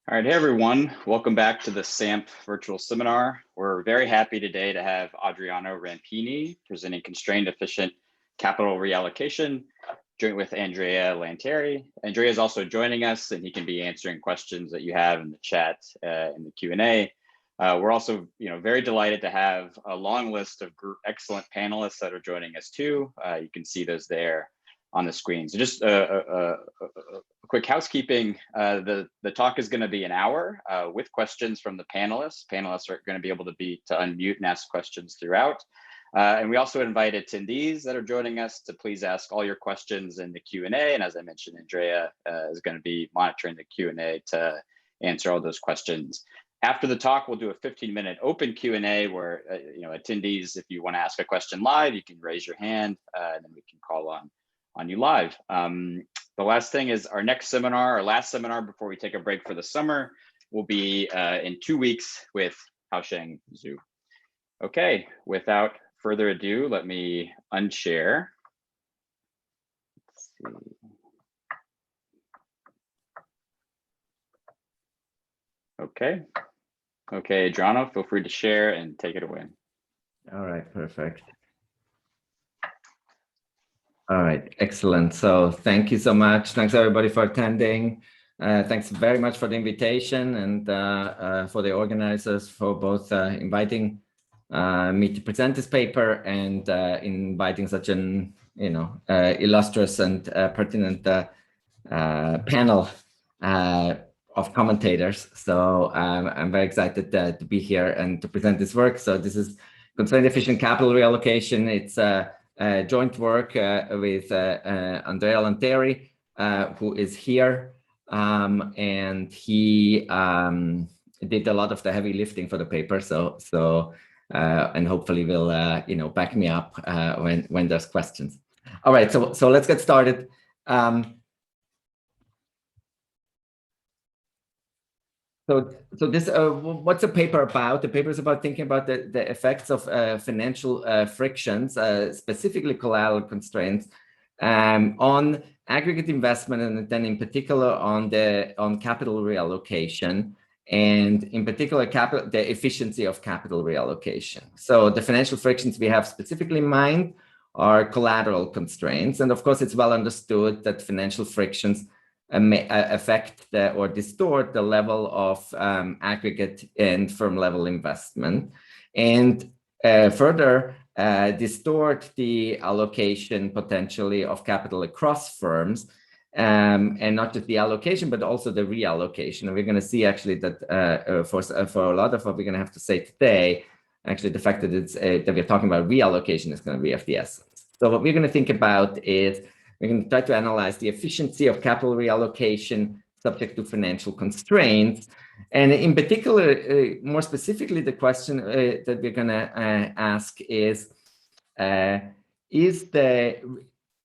All right, hey everyone, welcome back to the SaMMF virtual seminar. We're very happy today to have Adriano Rampini presenting Constrained Efficient Capital Reallocation, joint with Andrea Lanteri. Andrea is also joining us and he can be answering questions that you have in the chat in the Q&A. We're also very delighted to have a long list of excellent panelists that are joining us too. You can see those there on the screen. So just a quick housekeeping. The talk is going to be an hour with questions from the panelists. Panelists are going to be able to unmute and ask questions throughout. And we also invite attendees that are joining us to please ask all your questions in the Q&A. And as I mentioned, Andrea is going to be monitoring the Q&A to answer all those questions. After the talk, we'll do a 15-minute open Q&A where attendees, if you want to ask a question live, you can raise your hand and then we can call on you live. The last thing is our next seminar, our last seminar before we take a break for the summer, will be in 2 weeks with Haosheng Zhu. Okay, without further ado, let me unshare. Let's see. Okay, Adriano, feel free to share and take it away. All right, perfect. All right, excellent. So thank you so much. Thanks everybody for attending. Thanks very much for the invitation and for the organizers for both inviting me to present this paper and inviting such an illustrious and pertinent panel of commentators. So I'm very excited to be here and to present this work. So this is Constrained Efficient Capital Reallocation. It's joint work with Andrea Lanteri, who is here, and he did a lot of the heavy lifting for the paper. And hopefully will back me up when there's questions. All right, so let's get started. So this, what's the paper about? The paper is about thinking about the effects of financial frictions, specifically collateral constraints, on aggregate investment, and then in particular on capital reallocation, and in particular the efficiency of capital reallocation. So the financial frictions we have specifically in mind are collateral constraints, and of course it's well understood that financial frictions may affect or distort the level of aggregate and firm level investment, and further distort the allocation potentially of capital across firms, and not just the allocation but also the reallocation. And we're going to see actually that for a lot of what we're going to have to say today, actually the fact that it's that we're talking about reallocation is going to be of the essence. So what we're going to think about is we're going to try to analyze the efficiency of capital reallocation subject to financial constraints. And in particular, more specifically, the question that we're going to ask is the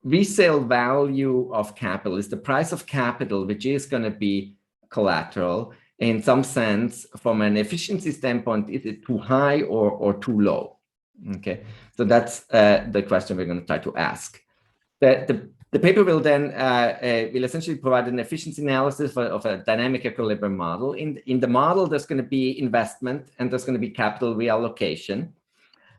resale value of capital, is the price of capital, which is going to be collateral, in some sense, from an efficiency standpoint, is it too high or too low? Okay, so that's the question we're going to try to ask. The paper will then will essentially provide an efficiency analysis of a dynamic equilibrium model. In the model, there's going to be investment and there's going to be capital reallocation.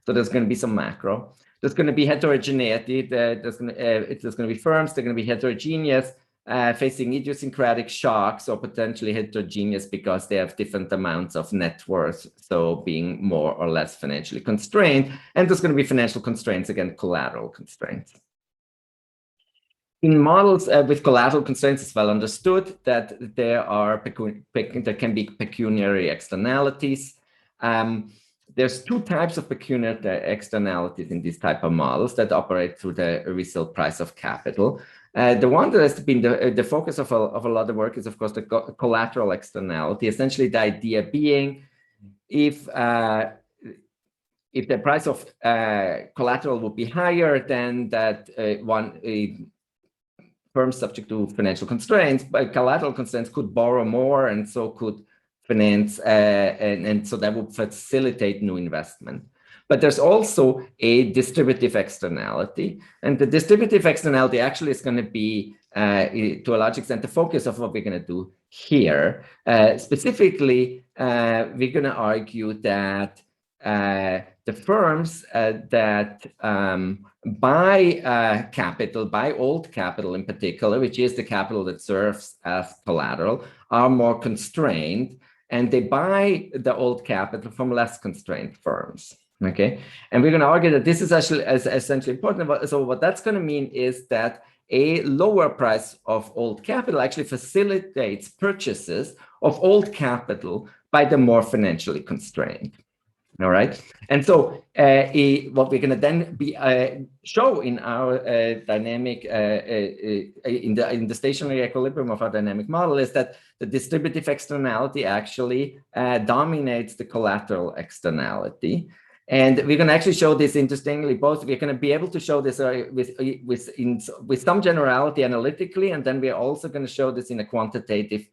So there's going to be some macro. There's going to be heterogeneity. There's going to be firms. They're going to be heterogeneous, facing idiosyncratic shocks, or potentially heterogeneous because they have different amounts of net worth, so being more or less financially constrained. And there's going to be financial constraints, again, collateral constraints. In models with collateral constraints, it's well understood that there can be pecuniary externalities. There's two types of pecuniary externalities in these type of models that operate through the resale price of capital. The one that has been the focus of a lot of work is, of course, the collateral externality. Essentially, the idea being if the price of collateral would be higher, then that firms subject to financial constraints, but collateral constraints could borrow more and so could finance, and so that would facilitate new investment. But there's also a distributive externality, and the distributive externality actually is going to be to a large extent, the focus of what we're going to do here. Specifically, we're going to argue that the firms that buy capital, buy old capital in particular, which is the capital that serves as collateral, are more constrained, and they buy the old capital from less constrained firms. Okay, and we're going to argue that this is actually essentially important. So what that's going to mean is that a lower price of old capital actually facilitates purchases of old capital by the more financially constrained. All right, and so what we're going to then show in our dynamic in the stationary equilibrium of our dynamic model is that the distributive externality actually dominates the collateral externality. And we're going to actually show this interestingly. Both we're going to be able to show this with some generality analytically, and then we're also going to show this in a quantitative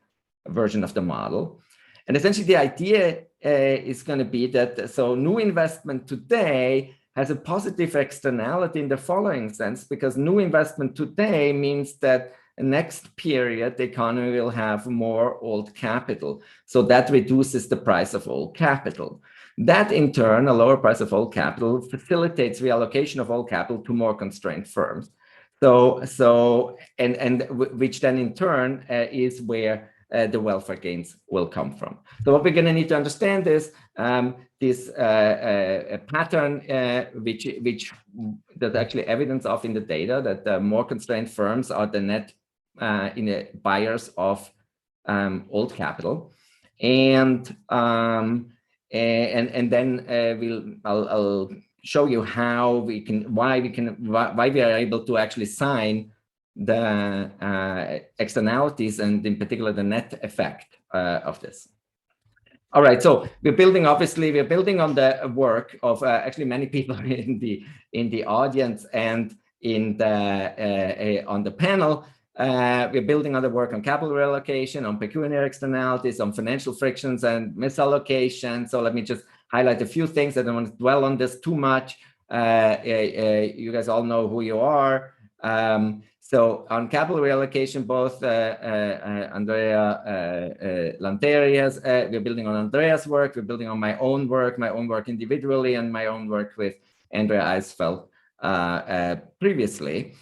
version of the model. And essentially, the idea is going to be that so new investment today has a positive externality in the following sense, because new investment today means that next period the economy will have more old capital, so that reduces the price of old capital. That in turn, a lower price of old capital facilitates reallocation of old capital to more constrained firms. Which then in turn is where the welfare gains will come from. So what we're going to need to understand is this pattern, which there's actually evidence of in the data that the more constrained firms are the net buyers of old capital, and then I'll show you how why we are able to actually sign the externalities, and in particular the net effect of this. All right, so we're building on the work of actually many people in the audience and in the on the panel. We're building on the work on capital reallocation, on pecuniary externalities, on financial frictions and misallocation. So let me just highlight a few things. I don't want to dwell on this too much. You guys all know who you are. So on capital reallocation, both Andrea Lanteri we're building on Andrea's work, we're building on my own work individually, and my own work with Andrea Eisfeld previously.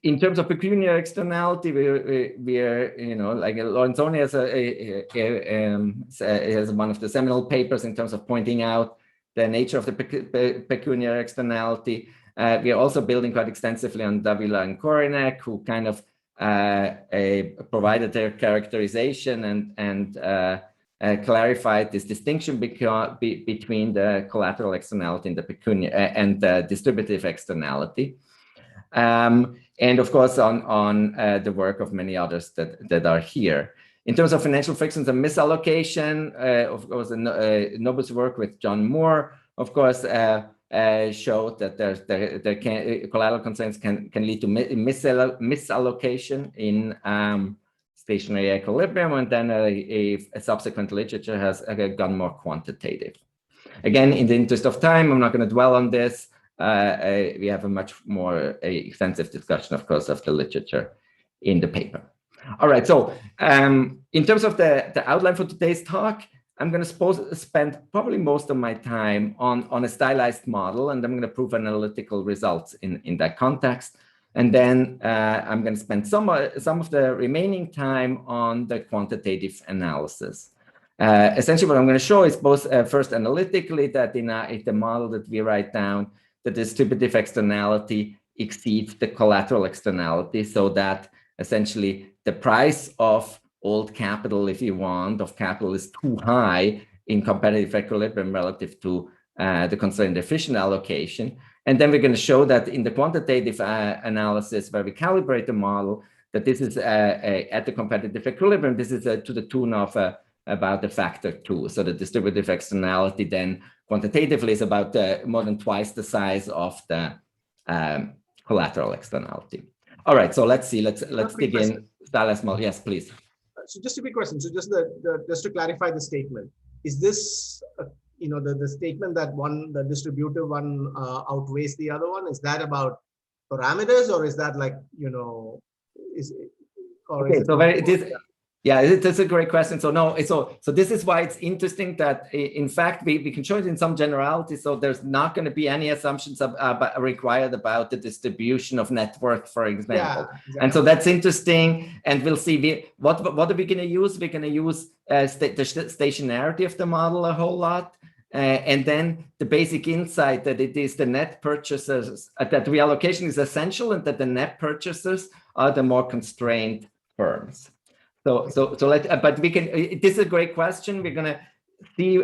In terms of pecuniary externality, we're like Lorenzoni has one of the seminal papers in terms of pointing out the nature of the pecuniary externality. We are also building quite extensively on Davila and Korinek, who kind of provided their characterization and clarified this distinction between the collateral externality and the pecuniary and the distributive externality. And of course, on the work of many others that are here. In terms of financial frictions and misallocation, of course, Noble's work with John Moore, of course, showed that collateral constraints can lead to misallocation in stationary equilibrium, and then a subsequent literature has gone more quantitative. Again, in the interest of time, I'm not going to dwell on this. We have a much more extensive discussion, of course, of the literature in the paper. All right, so in terms of the outline for today's talk, I'm going to spend probably most of my time on a stylized model, and I'm going to prove analytical results in that context. And then I'm going to spend some of the remaining time on the quantitative analysis. Essentially, what I'm going to show is both first analytically that in the model that we write down, the distributive externality exceeds the collateral externality, so that essentially the price of old capital, if you want, of capital is too high in competitive equilibrium relative to the constraint efficient allocation. And then we're going to show that in the quantitative analysis, where we calibrate the model, that this is at the competitive equilibrium, this is to the tune of about the factor 2. So the distributive externality then quantitatively is about more than twice the size of the collateral externality. All right, so let's see. Let's dig in. Stylized model. Yes, please. So just a quick question. So just to clarify the statement, is this the statement that the distributive one outweighs the other one? Is that about parameters, or is that like, is or Okay, is it so more- that's a great question. So no, so this is why it's interesting that in fact we can show it in some generalities. So there's not going to be any assumptions required about the distribution of net worth, for example. exactly. And so that's interesting. And we'll see what are we going to use? We're going to use the stationarity of the model a whole lot. And then the basic insight that it is the net purchasers, that reallocation is essential, and that the net purchasers are the more constrained firms. But we can, this is a great question. We're going to see,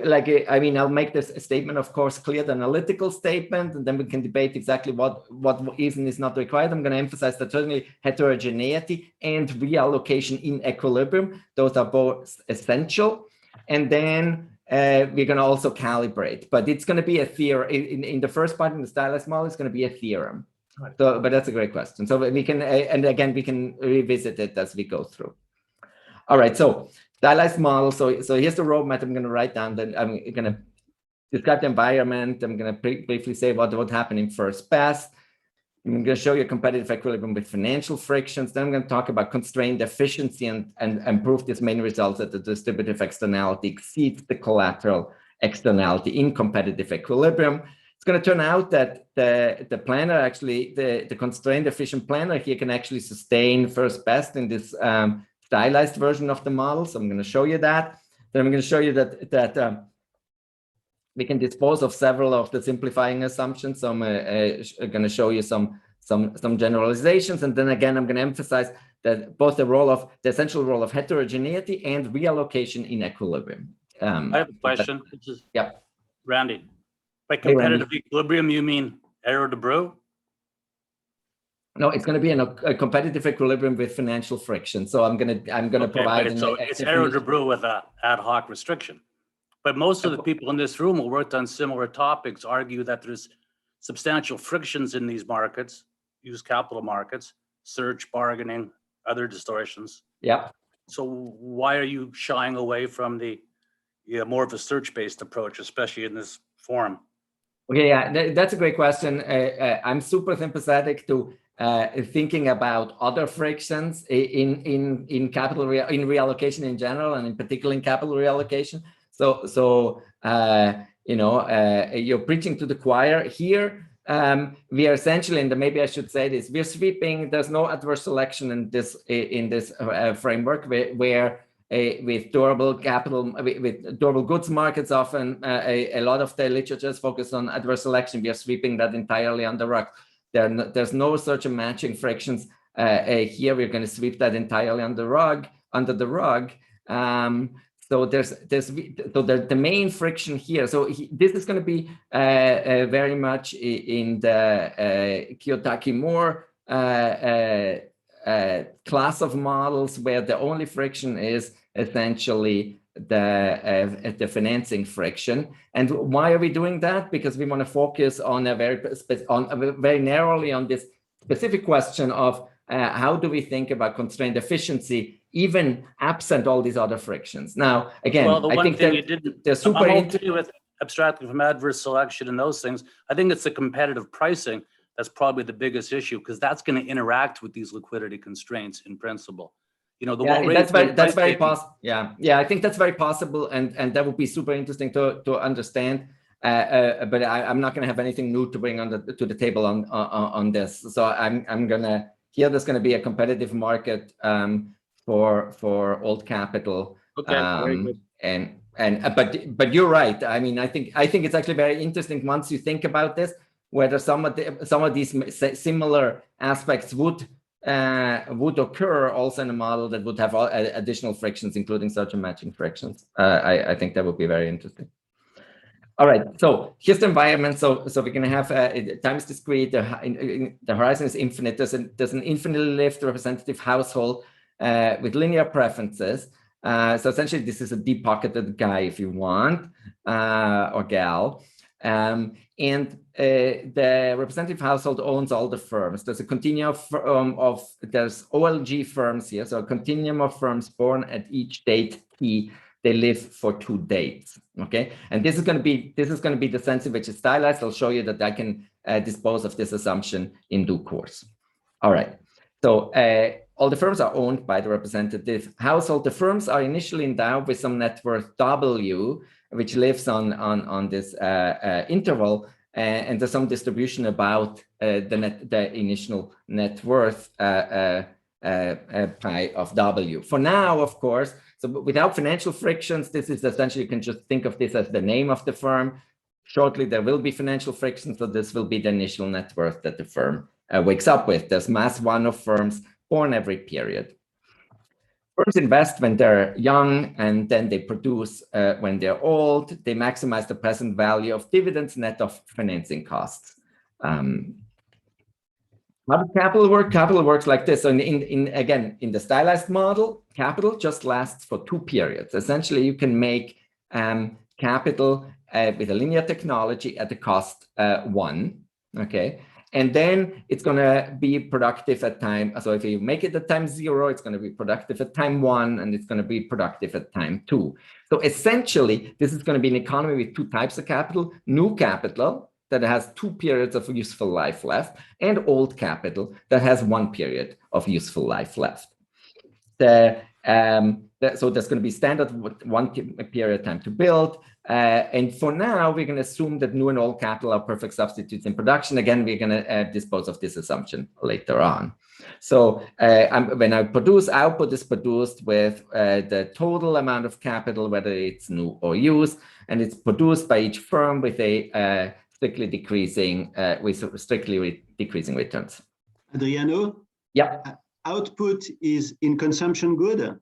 I'll make this statement, of course, clear, the analytical statement, and then we can debate exactly what is and is not required. I'm going to emphasize that certainly heterogeneity and reallocation in equilibrium, those are both essential. And then we're going to also calibrate, but it's going to be a theorem. In the first part, in the stylized model, it's going to be a theorem. Right. So, but that's a great question. So we can, and again, we can revisit it as we go through. All right, so stylized model. So here's the roadmap I'm going to write down. Then I'm going to describe the environment. I'm going to briefly say what happened in first pass. I'm going to show you competitive equilibrium with financial frictions. Then I'm going to talk about constrained efficiency and prove this main result that the distributive externality exceeds the collateral externality in competitive equilibrium. It's going to turn out that the planner, actually, the constrained efficient planner here can actually sustain first best in this stylized version of the model. So I'm going to show you that. Then I'm going to show you that we can dispose of several of the simplifying assumptions. So I'm going to show you some generalizations. And then again, I'm going to emphasize that both the essential role of heterogeneity and reallocation in equilibrium. I have a question. This is Randy. By competitive equilibrium, you mean error de Broglie? No, it's going to be in a competitive equilibrium with financial friction. So I'm going to provide. So it's error de Broglie with an ad hoc restriction. But most of the people in this room who worked on similar topics argue that there's substantial frictions in these markets, used capital markets, surge bargaining, other distortions. Yeah. So why are you shying away from the more of a search-based approach, especially in this forum? Okay, yeah, that's a great question. I'm super sympathetic to thinking about other frictions in capital in reallocation in general, and in particular in capital reallocation. So you're preaching to the choir here. We are essentially, and maybe I should say this, we're sweeping. There's no adverse selection in this framework where with durable capital, with durable goods markets, often a lot of the literature is focused on adverse selection. We are sweeping that entirely on the rug. There's no search and matching frictions here. We're going to sweep that entirely on the rug, under the rug. So the main friction here. So this is going to be very much in the Kiyotaki-Moore class of models, where the only friction is essentially the financing friction. And why are we doing that? Because we want to focus on very narrowly on this specific question of how do we think about constrained efficiency, even absent all these other frictions. Now, again, I think they're super. I'm okay with abstracting from adverse selection and those things. I think it's the competitive pricing that's probably the biggest issue, because that's going to interact with these liquidity constraints in principle. That's very possible. Yeah, I think that's very possible, and that would be super interesting to understand. But I'm not going to have anything new to bring to the table on this. So I'm gonna here. There's going to be a competitive market for old capital. Okay, very good. But you're right. I mean, I think it's actually very interesting once you think about this, whether some of these similar aspects would occur also in a model that would have additional frictions, including search and matching frictions. I think that would be very interesting. All right, so here's the environment. So we're going to have time is discrete. The horizon is infinite. There's an infinitely lived representative household with linear preferences. So essentially, this is a deep-pocketed guy, if you want, or gal. And the representative household owns all the firms. There's a continuum there's OLG firms here. So a continuum of firms born at each date T. They live for 2 dates. Okay, and this is going to be the sense in which it's stylized. I'll show you that I can dispose of this assumption in due course. All right. So all the firms are owned by the representative household. The firms are initially endowed with some net worth W, which lives on this interval, and there's some distribution about the initial net worth pi of W. For now, of course, so without financial frictions, this is essentially, you can just think of this as the name of the firm. Shortly, there will be financial frictions, so this will be the initial net worth that the firm wakes up with. There's mass one of firms born every period. Firms invest when they're young, and then they produce when they're old. They maximize the present value of dividends net of financing costs. How does capital work? Capital works like this. So again, in the stylized model, capital just lasts for 2 periods. Essentially, you can make capital with a linear technology at the cost 1, okay? And then it's going to be productive at time. So if you make it at time 0, it's going to be productive at time 1, and it's going to be productive at time 2. So essentially, this is going to be an economy with 2 types of capital: new capital that has 2 periods of useful life left, and old capital that has 1 period of useful life left. So there's going to be standard 1 period time to build. And for now, we're going to assume that new and old capital are perfect substitutes in production. Again, we're going to dispose of this assumption later on. So when I produce, output is produced with the total amount of capital, whether it's new or used, and it's produced by each firm with a strictly decreasing returns. Adriano? Yeah. Output is in consumption good?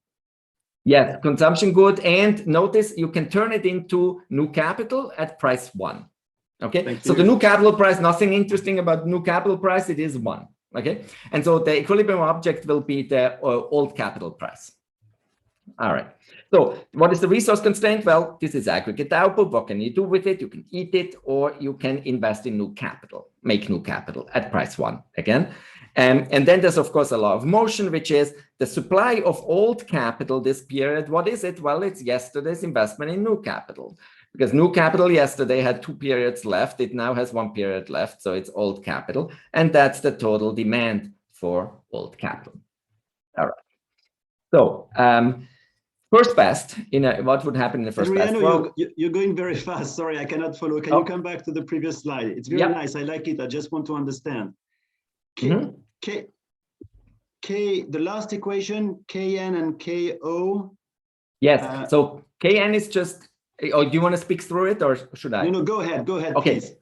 Yes, consumption good. And notice you can turn it into new capital at price 1. Okay, so the new capital price, nothing interesting about new capital price, it is 1. Okay, and so the equilibrium object will be the old capital price. All right, so what is the resource constraint? Well, this is aggregate output. What can you do with it? You can eat it, or you can invest in new capital, make new capital at price 1 again. And then there's, of course, a law of motion, which is the supply of old capital this period. What is it? Well, it's yesterday's investment in new capital, because new capital yesterday had 2 periods left. It now has 1 period left, so it's old capital. And that's the total demand for old capital. All right. So first best, what would happen in the first best? Well, you're going very fast. Sorry, I cannot follow. Can you come back to the previous slide? It's very nice. I like it. I just want to understand. The last equation, Kn and Ko. Yes. So Kn is just. Oh, do you want to speak through it, or should I? No, go ahead. Go ahead. Okay. Please.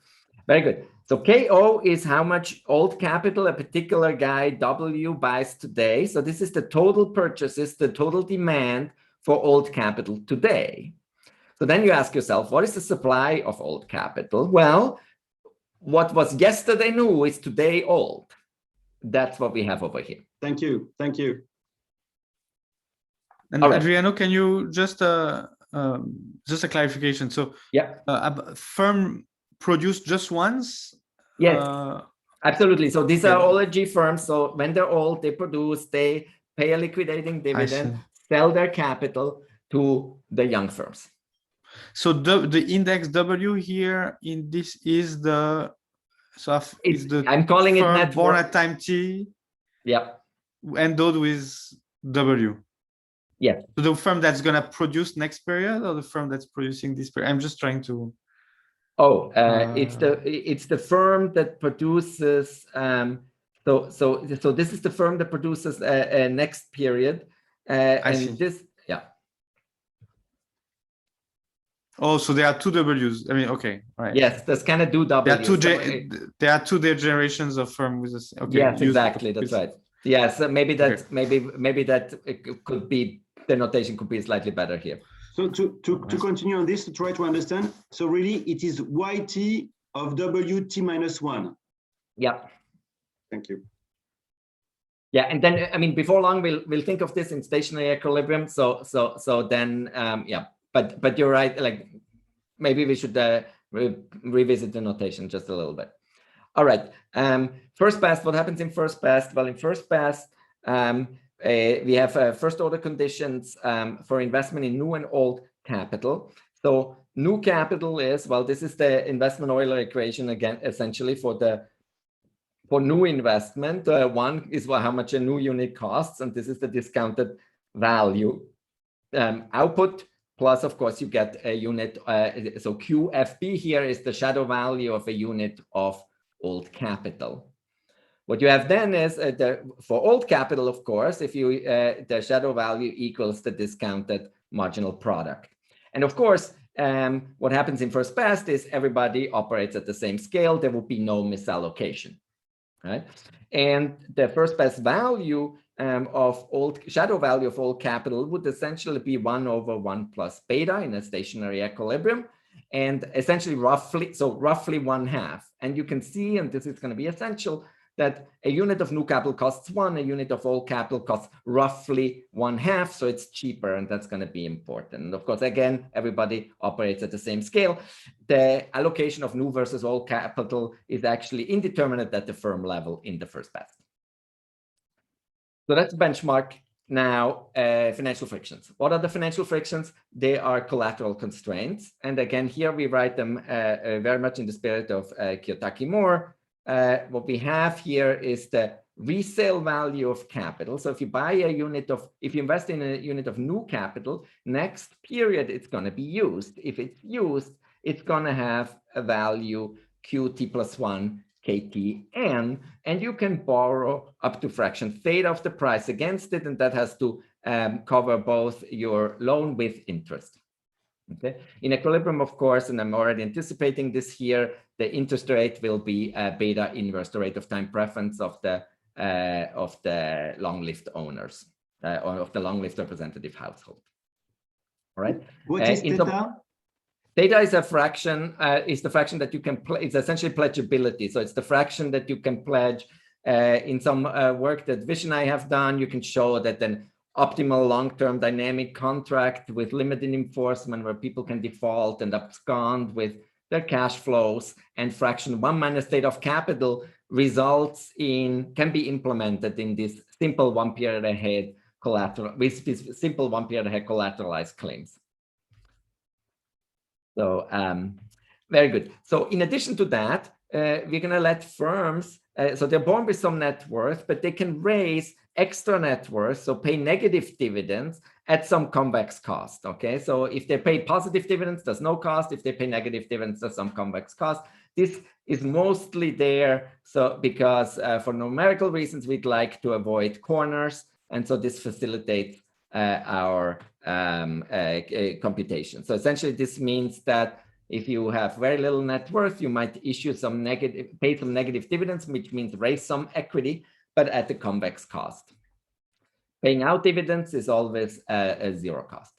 Very good. So Ko is how much old capital a particular guy W buys today. So this is the total purchases, the total demand for old capital today. So then you ask yourself, what is the supply of old capital? Well, what was yesterday new is today old. That's what we have over here. Thank you. Thank you. And Adriano, can you just a clarification? So a firm produced just once? Yes, absolutely. So these are all G firms. So when they're old, they produce, they pay a liquidating dividend, sell their capital to the young firms. So the index W here in this is the I'm calling it net born at time T. Yeah. Endowed with W. Yeah. So the firm that's going to produce next period, or the firm that's producing this period? I'm just trying to. Oh, it's the firm that produces. So this is the firm that produces a next period, and this. Oh, so there are 2 W's. I mean, okay, right. Yes, that's kind of 2 W's. There are 2 generations of firm with this. Okay. Yes, exactly. That's right. Yes, so maybe that maybe that it could be, the notation could be slightly better here. So to continue on this, to try to understand. So really, it is YT of WT minus 1. Yeah. Thank you. Yeah, and then I mean, before long we'll think of this in stationary equilibrium. So then But you're right, like maybe we should revisit the notation just a little bit. All right, first pass, what happens in first pass? Well, in first pass, we have first order conditions for investment in new and old capital. So new capital is, well, this is the investment Euler equation again, essentially for new investment. One is how much a new unit costs, and this is the discounted value. Output plus, of course, you get a unit. So QFB here is the shadow value of a unit of old capital. What you have then is for old capital, of course, if you the shadow value equals the discounted marginal product. And of course, what happens in first best is everybody operates at the same scale. There will be no misallocation, right? And the first best value of shadow value of old capital would essentially be 1/1 plus beta in a stationary equilibrium, and essentially roughly 1/2. And you can see, and this is going to be essential, that a unit of new capital costs 1, a unit of old capital costs roughly 1/2, so it's cheaper, and that's going to be important. And of course, again, everybody operates at the same scale. The allocation of new versus old capital is actually indeterminate at the firm level in the first best. So that's benchmark. Now, financial frictions. What are the financial frictions? They are collateral constraints. And again, here we write them very much in the spirit of Kiyotaki-Moore. What we have here is the resale value of capital. So if you buy a unit of, if you invest in a unit of new capital, next period it's going to be used. If it's used, it's going to have a value QT plus 1 KTN, and you can borrow up to fraction theta of the price against it, and that has to cover both your loan with interest. Okay. In equilibrium, of course, and I'm already anticipating this here, the interest rate will be beta inverse the rate of time preference of the long-lived owners or of the long-lived representative household. All right. What is theta? Theta is a fraction, is the fraction that you can pledge. It's essentially pledgeability. So it's the fraction that you can pledge. In some work that Vish and I have done, you can show that an optimal long-term dynamic contract with limited enforcement where people can default and abscond with their cash flows, and fraction 1 minus theta of capital results in, can be implemented in this simple 1 period ahead collateral, with this simple 1 period ahead collateralized claims. So very good. So in addition to that, we're going to let firms, so they're born with some net worth, but they can raise extra net worth, so pay negative dividends at some convex cost. Okay, so if they pay positive dividends, there's no cost. If they pay negative dividends, there's some convex cost. This is mostly there, so because for numerical reasons, we'd like to avoid corners, and so this facilitates our computation. So essentially, this means that if you have very little net worth, you might issue some negative, pay some negative dividends, which means raise some equity, but at the convex cost. Paying out dividends is always a zero cost.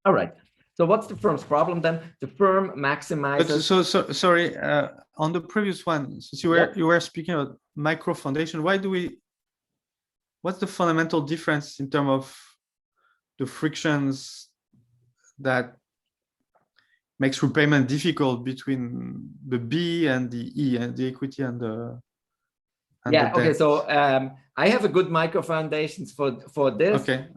All right. So what's the firm's problem then? The firm maximizes. So sorry, on the previous one, since you were speaking about micro foundation, what's the fundamental difference in terms of the frictions that makes repayment difficult between the B and the E, and the equity and the okay, so I have a good micro foundations for this. Okay.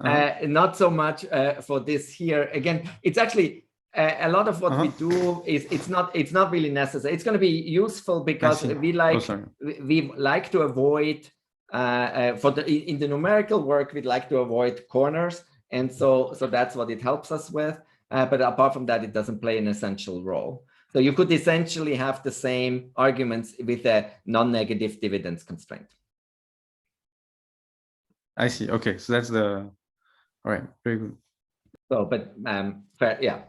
Not so much for this here. Again, it's actually a lot of what we do is it's not really necessary. It's going to be useful because we like to avoid in the numerical work, we'd like to avoid corners, and so that's what it helps us with. But apart from that, it doesn't play an essential role. So you could essentially have the same arguments with a non-negative dividends constraint. I see. Okay, so that's all right. Very good. So, but fair, yeah.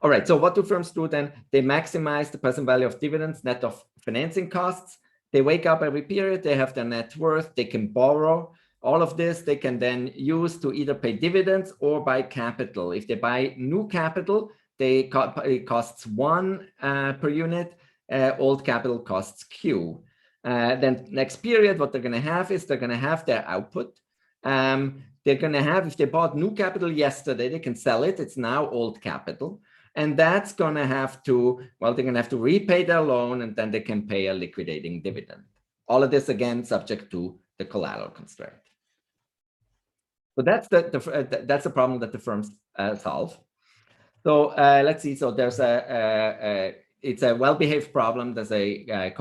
All right. So what do firms do then? They maximize the present value of dividends net of financing costs. They wake up every period. They have their net worth. They can borrow. All of this they can then use to either pay dividends or buy capital. If they buy new capital, it costs 1 per unit. Old capital costs Q. Then next period, what they're going to have is they're going to have their output. They're going to have, if they bought new capital yesterday, they can sell it. It's now old capital. And that's going to have to, well, they're going to have to repay their loan, and then they can pay a liquidating dividend. All of this, again, subject to the collateral constraint. So that's the problem that the firms solve. So let's see. So there's it's a well-behaved problem. There's a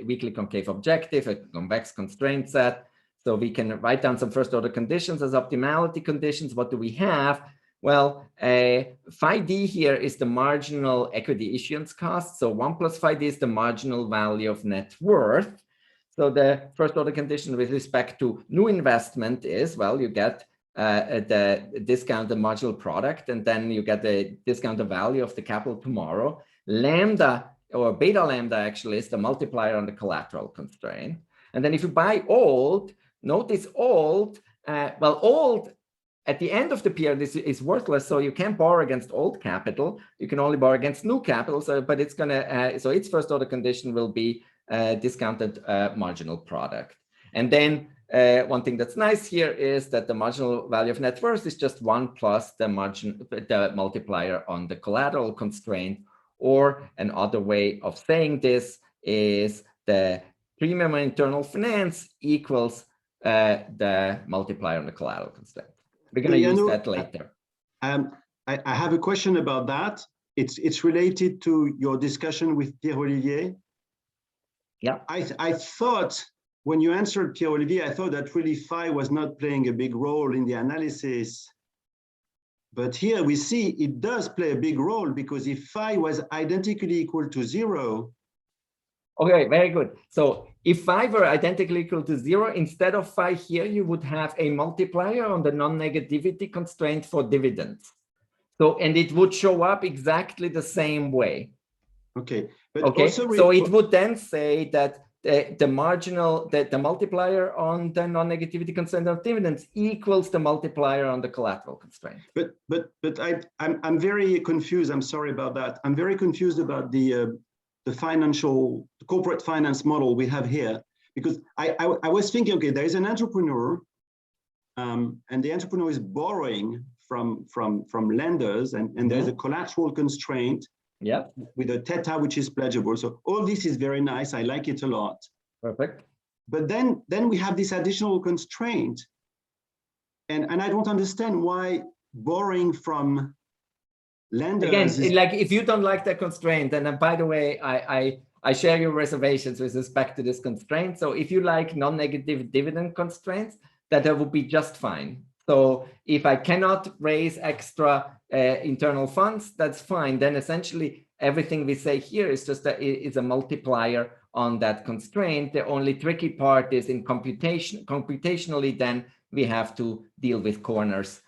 weakly concave objective, a convex constraint set. So we can write down some first order conditions as optimality conditions. What do we have? Well, phi d here is the marginal equity issuance cost. So 1 plus phi d is the marginal value of net worth. So the first order condition with respect to new investment is, well, you get the discounted marginal product, and then you get the discounted value of the capital tomorrow. Lambda or beta lambda actually is the multiplier on the collateral constraint. And then if you buy old, notice old, well, old at the end of the period is worthless, so you can't borrow against old capital. You can only borrow against new capital. So, but it's gonna, so its first order condition will be discounted marginal product. And then one thing that's nice here is that the marginal value of net worth is just 1 plus the multiplier on the collateral constraint. Or another way of saying this is the premium on internal finance equals the multiplier on the collateral constraint. We're going to use that later. I have a question about that. It's related to your discussion with Pierre-Olivier. Yeah. I thought when you answered Pierre-Olivier, I thought that really phi was not playing a big role in the analysis. But here we see it does play a big role, because if phi was identically equal to 0. Okay, very good. So if phi were identically equal to 0, instead of phi here, you would have a multiplier on the non-negativity constraint for dividends. So, and it would show up exactly the same way. Okay. But okay, also so it would then say that the marginal, the multiplier on the non-negativity constraint of dividends equals the multiplier on the collateral constraint. But I'm very confused. I'm sorry about that. I'm very confused about the corporate finance model we have here, because I was thinking, okay, there is an entrepreneur, and the entrepreneur is borrowing from lenders, and there's a collateral constraint. Yeah. With a theta which is pledgeable. So all this is very nice. I like it a lot. Perfect. But then we have this additional constraint. And I don't understand why borrowing from lenders. Again, like if you don't like that constraint, and by the way, I share your reservations with respect to this constraint. So if you like non-negative dividend constraints, that would be just fine. So if I cannot raise extra internal funds, that's fine. Then essentially everything we say here is just is a multiplier on that constraint. The only tricky part is in computationally, then we have to deal with corners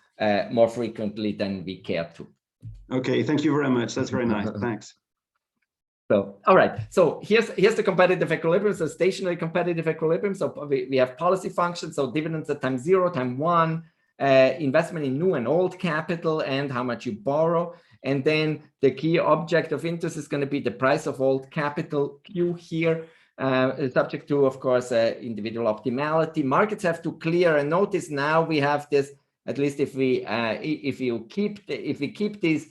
more frequently than we care to. Okay, thank you very much. That's very nice. Thanks. So, all right. So here's the competitive equilibrium. So stationary competitive equilibrium. So we have policy functions. So dividends at time 0, time 1. Investment in new and old capital, and how much you borrow. And then the key object of interest is going to be the price of old capital, Q here, subject to, of course, individual optimality. Markets have to clear, and notice now we have this, at least if we keep these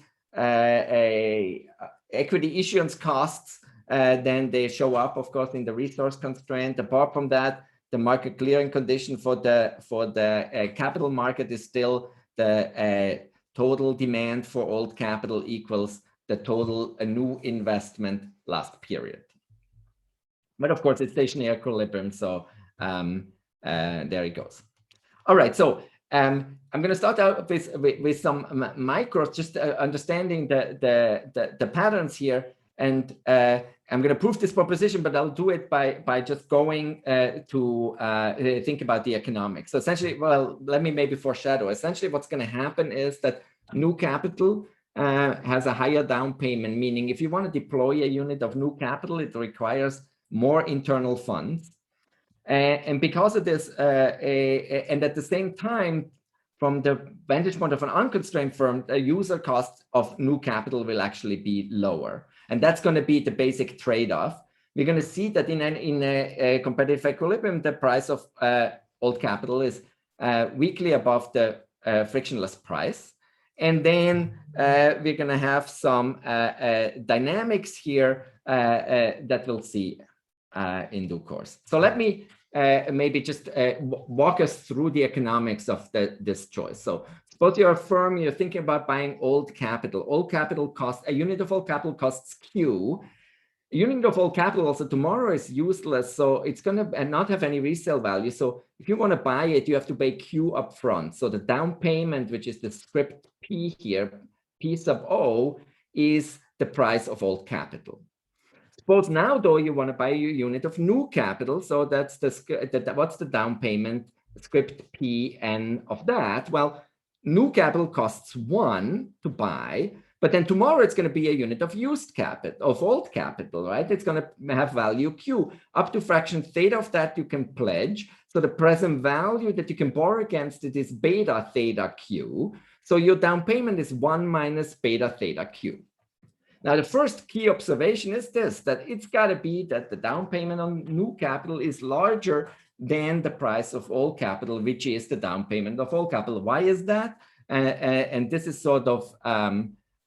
equity issuance costs, then they show up, of course, in the resource constraint. Apart from that, the market clearing condition for the capital market is still the total demand for old capital equals the total new investment last period. But of course, it's stationary equilibrium, so there it goes. All right, so I'm going to start out with some micros, just understanding the patterns here, and I'm going to prove this proposition, but I'll do it by just going to think about the economics. So essentially, well, let me maybe foreshadow. Essentially, what's going to happen is that new capital has a higher down payment, meaning if you want to deploy a unit of new capital, it requires more internal funds. And because of this, and at the same time, from the vantage point of an unconstrained firm, the user cost of new capital will actually be lower. And that's going to be the basic trade-off. We're going to see that in a competitive equilibrium, the price of old capital is weakly above the frictionless price. And then we're going to have some dynamics here that we'll see in due course. So let me maybe just walk us through the economics of this choice. So Suppose you're a firm, you're thinking about buying old capital. Old capital costs, a unit of old capital costs Q. A unit of old capital also tomorrow is useless, so it's going to not have any resale value. So if you want to buy it, you have to pay Q up front. So the down payment, which is the script P here, P sub O, is the price of old capital. Suppose now, though, you want to buy a unit of new capital. So that's what's the down payment, script P n of that? Well, new capital costs 1 to buy, but then tomorrow it's going to be a unit of used capital, of old capital, right? It's going to have value Q. Up to fraction theta of that you can pledge. So the present value that you can borrow against it is beta theta Q. So your down payment is 1 minus beta theta Q. Now, the first key observation is this, that it's got to be that the down payment on new capital is larger than the price of old capital, which is the down payment of old capital. Why is that? And this is sort of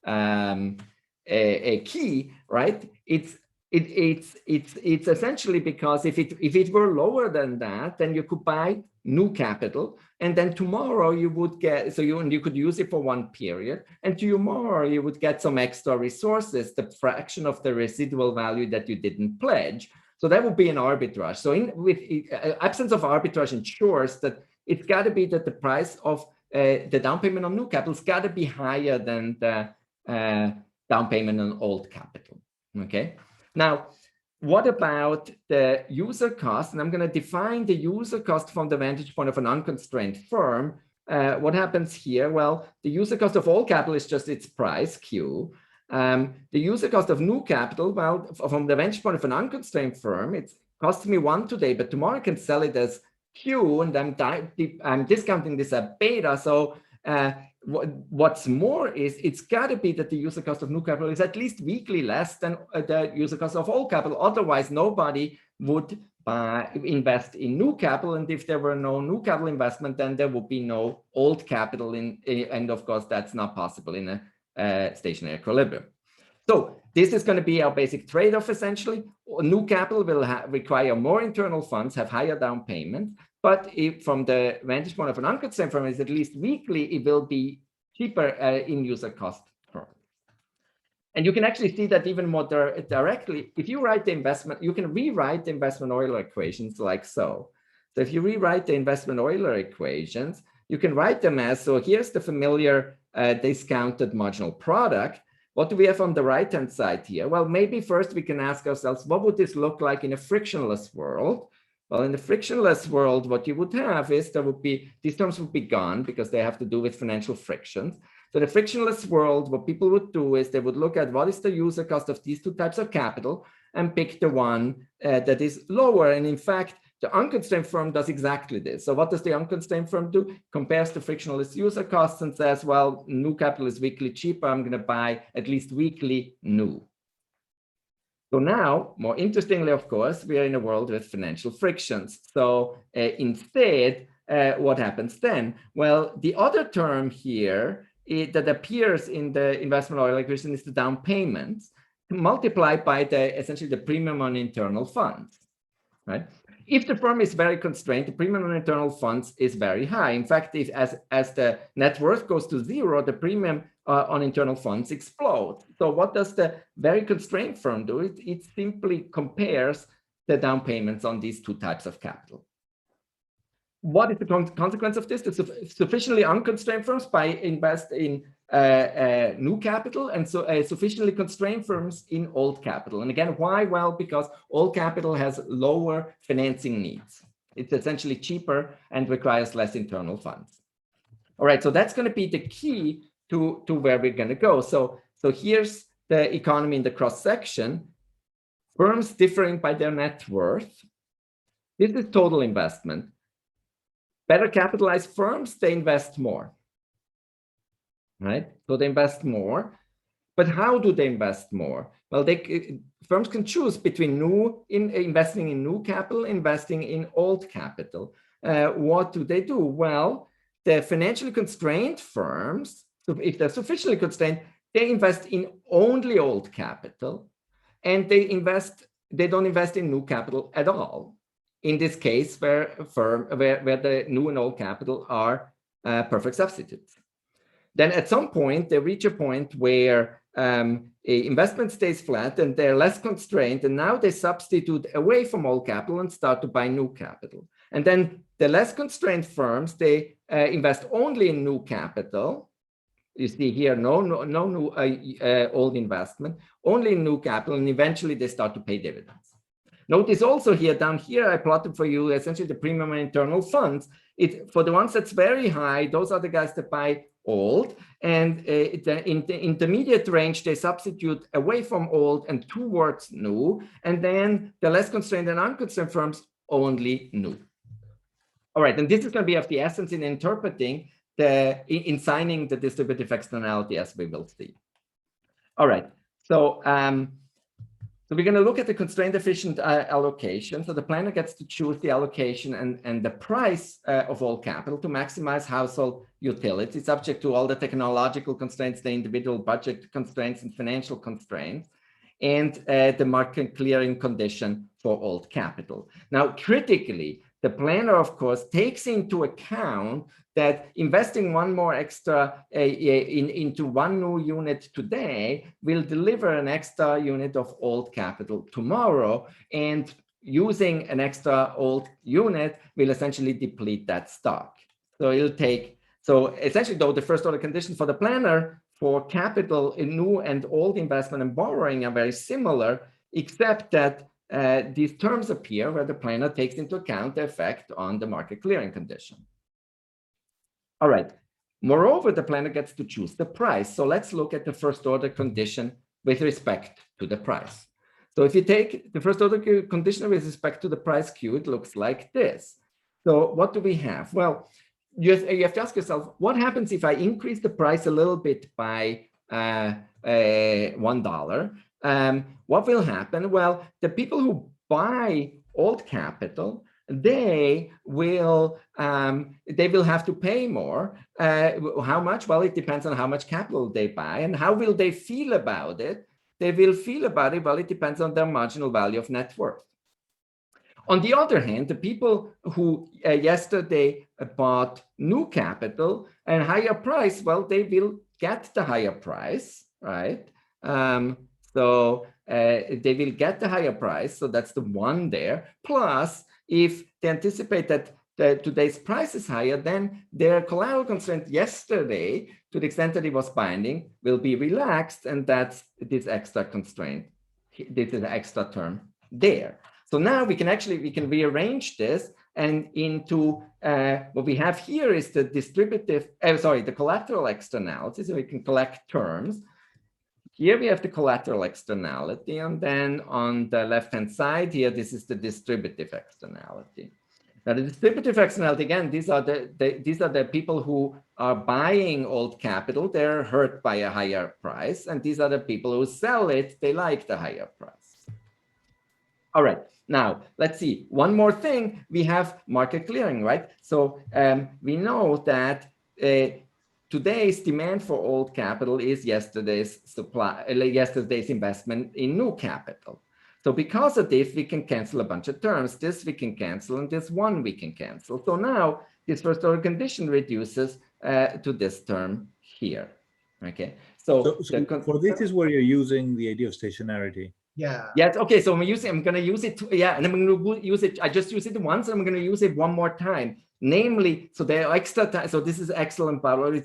a key, right? It's essentially because if it were lower than that, then you could buy new capital, and then tomorrow you would get, so you could use it for one period, and tomorrow you would get some extra resources, the fraction of the residual value that you didn't pledge. So that would be an arbitrage. So with absence of arbitrage ensures that it's got to be that the price of the down payment on new capital has got to be higher than the down payment on old capital. Okay. Now, what about the user cost? And I'm going to define the user cost from the vantage point of an unconstrained firm. What happens here? Well, the user cost of all capital is just its price, Q. The user cost of new capital, well, from the vantage point of an unconstrained firm, it costs me 1 today, but tomorrow I can sell it as Q, and I'm discounting this at beta. So what's more is it's got to be that the user cost of new capital is at least weekly less than the user cost of old capital. Otherwise, nobody would invest in new capital. And if there were no new capital investment, then there would be no old capital and of course, that's not possible in a stationary equilibrium. So this is going to be our basic trade-off, essentially. New capital will require more internal funds, have higher down payments. But if from the vantage point of an unconstrained firm is at least weekly, it will be cheaper in user cost terms. And you can actually see that even more directly. If you write the investment, you can rewrite the investment Euler equations like so. So if you rewrite the investment Euler equations, you can write them as, so here's the familiar discounted marginal product. What do we have on the right-hand side here? Well, maybe first we can ask ourselves, what would this look like in a frictionless world? Well, in the frictionless world, what you would have is these terms would be gone because they have to do with financial frictions. So the frictionless world, what people would do is they would look at what is the user cost of these two types of capital and pick the one that is lower. And in fact, the unconstrained firm does exactly this. So what does the unconstrained firm do? Compares the frictionless user costs and says, well, new capital is weekly cheaper. I'm going to buy at least weekly new. So now, more interestingly, of course, we are in a world with financial frictions. So instead, what happens then? Well, the other term here that appears in the investment Euler equation is the down payments multiplied by essentially the premium on internal funds, right? If the firm is very constrained, the premium on internal funds is very high. In fact, as the net worth goes to 0, the premium on internal funds explodes. So what does the very constrained firm do? It simply compares the down payments on these two types of capital. What is the consequence of this? The sufficiently unconstrained firms invest in new capital, and so sufficiently constrained firms in old capital. And again, why? Well, because old capital has lower financing needs. It's essentially cheaper and requires less internal funds. All right, so that's going to be the key to where we're going to go. So here's the economy in the cross section. Firms differing by their net worth. This is total investment. Better capitalized firms, they invest more, right? So they invest more, but how do they invest more? Well, firms can choose between investing in new capital, investing in old capital. What do they do? Well, the financially constrained firms, so if they're sufficiently constrained, they invest in only old capital, and they don't invest in new capital at all. In this case, where the new and old capital are perfect substitutes. Then at some point, they reach a point where investment stays flat and they're less constrained. And now they substitute away from old capital and start to buy new capital. And then the less constrained firms, they invest only in new capital. You see here, no new old investment, only in new capital. And eventually they start to pay dividends. Notice also here, down here, I plotted for you essentially the premium and internal funds. For the ones that's very high, those are the guys that buy old, and in the intermediate range, they substitute away from old and towards new, and then the less constrained and unconstrained firms only new. All right, and this is going to be of the essence in interpreting in signing the distributive externality, as we will see. All right, so we're going to look at the constraint efficient allocation. So the planner gets to choose the allocation and the price of all capital to maximize household utility, subject to all the technological constraints, the individual budget constraints and financial constraints, and the market clearing condition for old capital. Now, critically, the planner, of course, takes into account that investing one more extra into one new unit today will deliver an extra unit of old capital tomorrow, and using an extra old unit will essentially deplete that stock. So so essentially, though, the first order conditions for the planner for capital in new and old investment and borrowing are very similar, except that these terms appear where the planner takes into account the effect on the market clearing condition. All right. Moreover, the planner gets to choose the price. So let's look at the first order condition with respect to the price. So if you take the first order condition with respect to the price Q, it looks like this. So what do we have? Well, you have to ask yourself, what happens if I increase the price a little bit by $1? What will happen? Well, the people who buy old capital, they will have to pay more. How much? Well, it depends on how much capital they buy. And how will they feel about it? They will feel about it, well, it depends on their marginal value of net worth. On the other hand, the people who yesterday bought new capital and higher price, well, they will get the higher price, right? So they will get the higher price. So that's the one there. Plus, if they anticipate that today's price is higher, then their collateral constraint yesterday, to the extent that it was binding, will be relaxed. And that's this extra constraint. This is an extra term there. So now we can rearrange this, and into what we have here is the the collateral externality. So we can collect terms. Here we have the collateral externality, and then on the left-hand side here, this is the distributive externality. Now, the distributive externality, again, these are the people who are buying old capital. They're hurt by a higher price, and these are the people who sell it. They like the higher price. All right. Now, let's see. One more thing. We have market clearing, right? So we know that today's demand for old capital is yesterday's investment in new capital. So because of this, we can cancel a bunch of terms. This we can cancel, and this one we can cancel. So now this first order condition reduces to this term here. Okay. So for this is where you're using the idea of stationarity. Yeah. Yes. Okay. So I'm going to use it. And I'm going to use it. I just used it once, and I'm going to use it one more time. Namely, so there are extra time. So this is excellent, Pablo.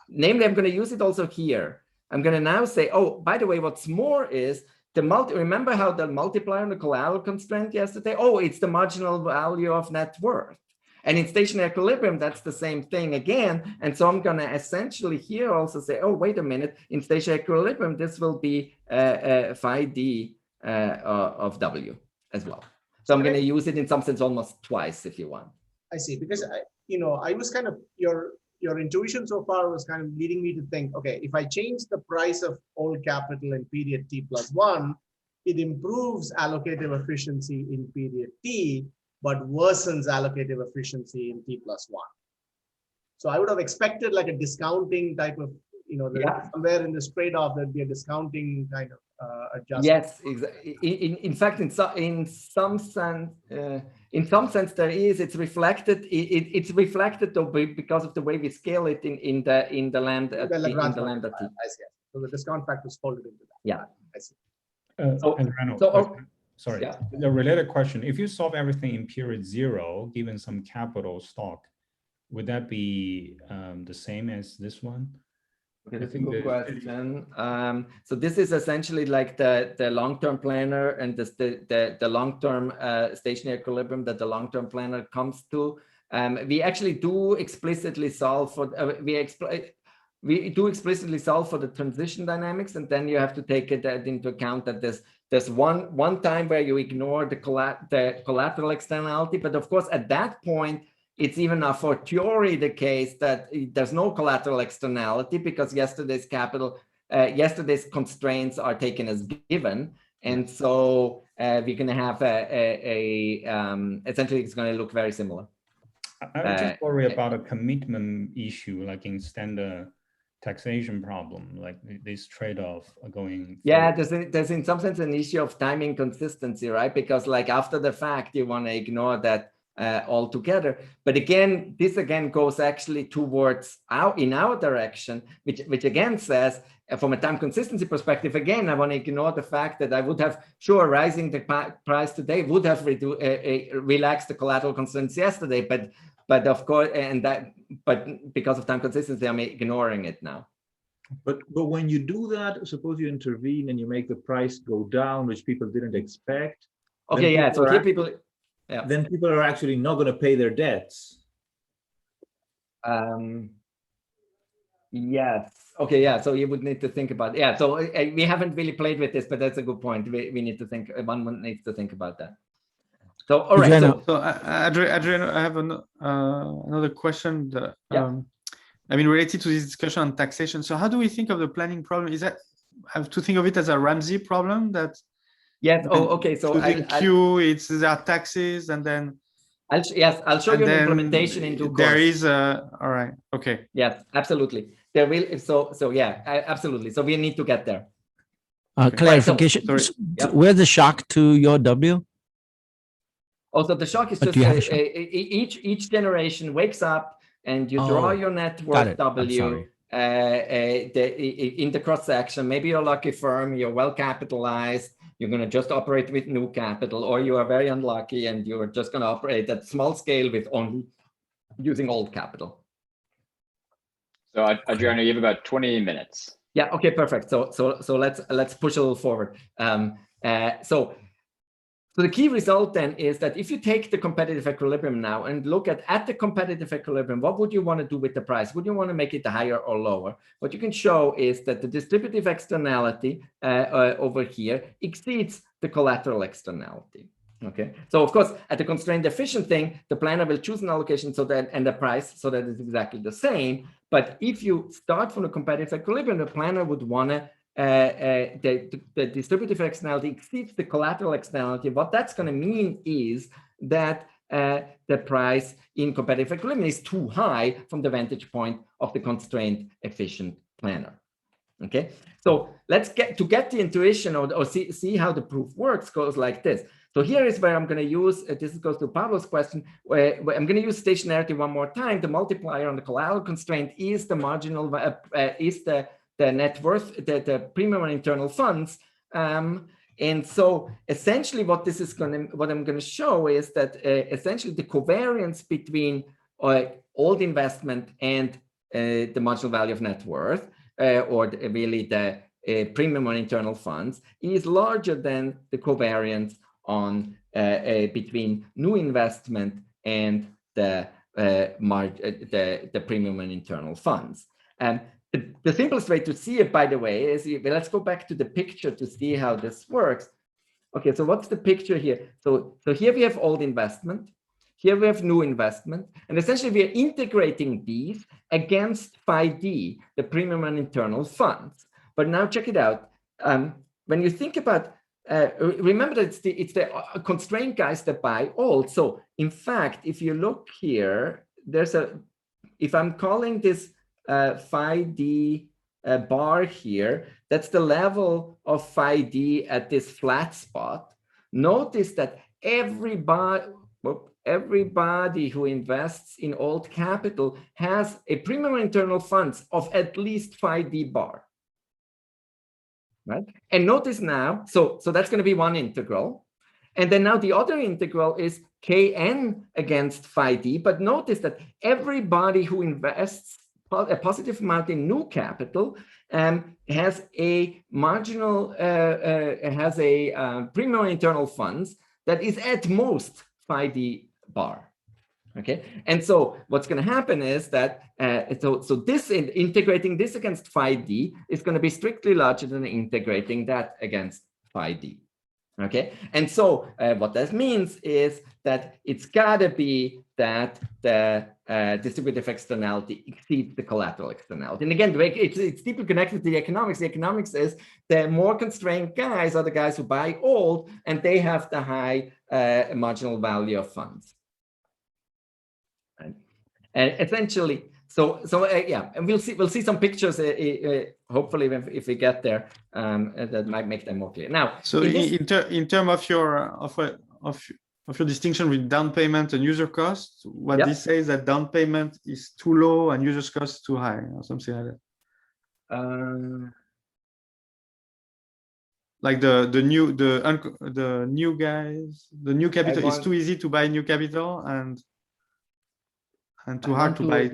Namely, I'm going to use it also here. I'm going to now say, oh, by the way, what's more is remember how the multiplier on the collateral constraint yesterday? Oh, it's the marginal value of net worth. And in stationary equilibrium, that's the same thing again. And so I'm going to essentially here also say, oh, wait a minute. In stationary equilibrium, this will be phi d of W as well. So I'm going to use it in some sense almost twice if you want. I see, because I was kind of, your intuition so far was kind of leading me to think, okay, if I change the price of old capital in period T+1, it improves allocative efficiency in period T, but worsens allocative efficiency in T+1. So I would have expected like a discounting type of somewhere in this trade-off there'd be a discounting kind of adjustment. Yes, in fact, in some sense, there is. It's reflected. It's reflected though because of the way we scale it in the lambda. I see. So the discount factor is folded into that. Yeah, I see. Adriano, sorry, yeah. a related question. If you solve everything in period 0, given some capital stock, would that be the same as this one? Okay, that's a good question. So this is essentially like the long-term planner and the long-term stationary equilibrium that the long-term planner comes to. We actually do explicitly solve for we do explicitly solve for the transition dynamics, and then you have to take it into account that there's one time where you ignore the collateral externality, but of course at that point it's even a fortiori the case that there's no collateral externality because yesterday's constraints are taken as given, and so we're going to have essentially it's going to look very similar. I would just worry about a commitment issue, like in standard taxation problem, like this trade-off going. Yeah, there's in some sense an issue of timing consistency, right? Because like after the fact, you want to ignore that altogether. But again, this again goes actually towards in our direction, which again says, from a time consistency perspective, again, I want to ignore the fact that I would have, sure, rising the price today would have relaxed the collateral constraints yesterday, but of course, but because of time consistency, I'm ignoring it now. But when you do that, suppose you intervene and you make the price go down, which people didn't expect. Okay, yeah. So here people. Yeah. Then people are actually not going to pay their debts. Yes. Okay. Yeah. So you would need to think about. Yeah. So we haven't really played with this, but that's a good point. We need to think. One needs to think about that. So all right. So Adriano, I have another question. I mean, related to this discussion on taxation. So how do we think of the planning problem? Is that I have to think of it as a Ramsey problem that? Yes. Oh, okay. So there are taxes, and then I'll show you an implementation in due course. There is all right. Okay. Yes, absolutely. There will. So yeah, absolutely. So we need to get there. Clarification. Right, so, where's the shock to your W? Also, the shock is just each generation wakes up and you draw your network W. In the cross section, maybe you're a lucky firm, you're well capitalized. You're going to just operate with new capital, or you are very unlucky and you're just going to operate at small scale with only using old capital. So Adriano, you have about 20 minutes. Yeah. Okay. Perfect. So let's push a little forward. So the key result then is that if you take the competitive equilibrium now and look at the competitive equilibrium, what would you want to do with the price? Would you want to make it higher or lower? What you can show is that the distributive externality over here exceeds the collateral externality. Okay. So of course, at the constraint efficient thing, the planner will choose an allocation and the price so that it's exactly the same. But if you start from the competitive equilibrium, the planner would want to the distributive externality exceeds the collateral externality. What that's going to mean is that the price in competitive equilibrium is too high from the vantage point of the constraint efficient planner. Okay, so let's get the intuition or see how the proof works. Goes like this. So here is where I'm going to use, this goes to Pablo's question, where I'm going to use stationarity one more time. The multiplier on the collateral constraint is the marginal, is the net worth, the premium on internal funds. And so essentially what I'm going to show is that essentially the covariance between old investment and the marginal value of net worth, or really the premium on internal funds, is larger than the covariance on between new investment and the premium on internal funds. The simplest way to see it, by the way, is let's go back to the picture to see how this works. Okay, so what's the picture here? So here we have old investment. Here we have new investment. And essentially we are integrating these against phi d, the premium on internal funds. But now check it out. When you think about, remember that it's the constraint guys that buy old. So in fact, if you look here, if I'm calling this phi d bar here, that's the level of phi d at this flat spot. Notice that everybody who invests in old capital has a premium internal funds of at least phi d bar. Right? And notice now, so that's going to be one integral. And then now the other integral is Kn against phi d. But notice that everybody who invests a positive amount in new capital has a marginal, has a premium internal funds that is at most phi d bar. Okay, and so what's going to happen is that so this integrating this against phi d is going to be strictly larger than integrating that against phi d. Okay, and so what that means is that it's got to be that the distributive externality exceeds the collateral externality. And again, it's deeply connected to the economics. The economics is the more constrained guys are the guys who buy old, and they have the high marginal value of funds. And essentially, yeah, and we'll see some pictures. Hopefully, if we get there, that might make them more clear. Now, so in terms of your distinction with down payment and user cost, what this says that down payment is too low and user cost too high, or something like that. Like the new guys, the new capital is too easy to buy new capital and too hard to buy.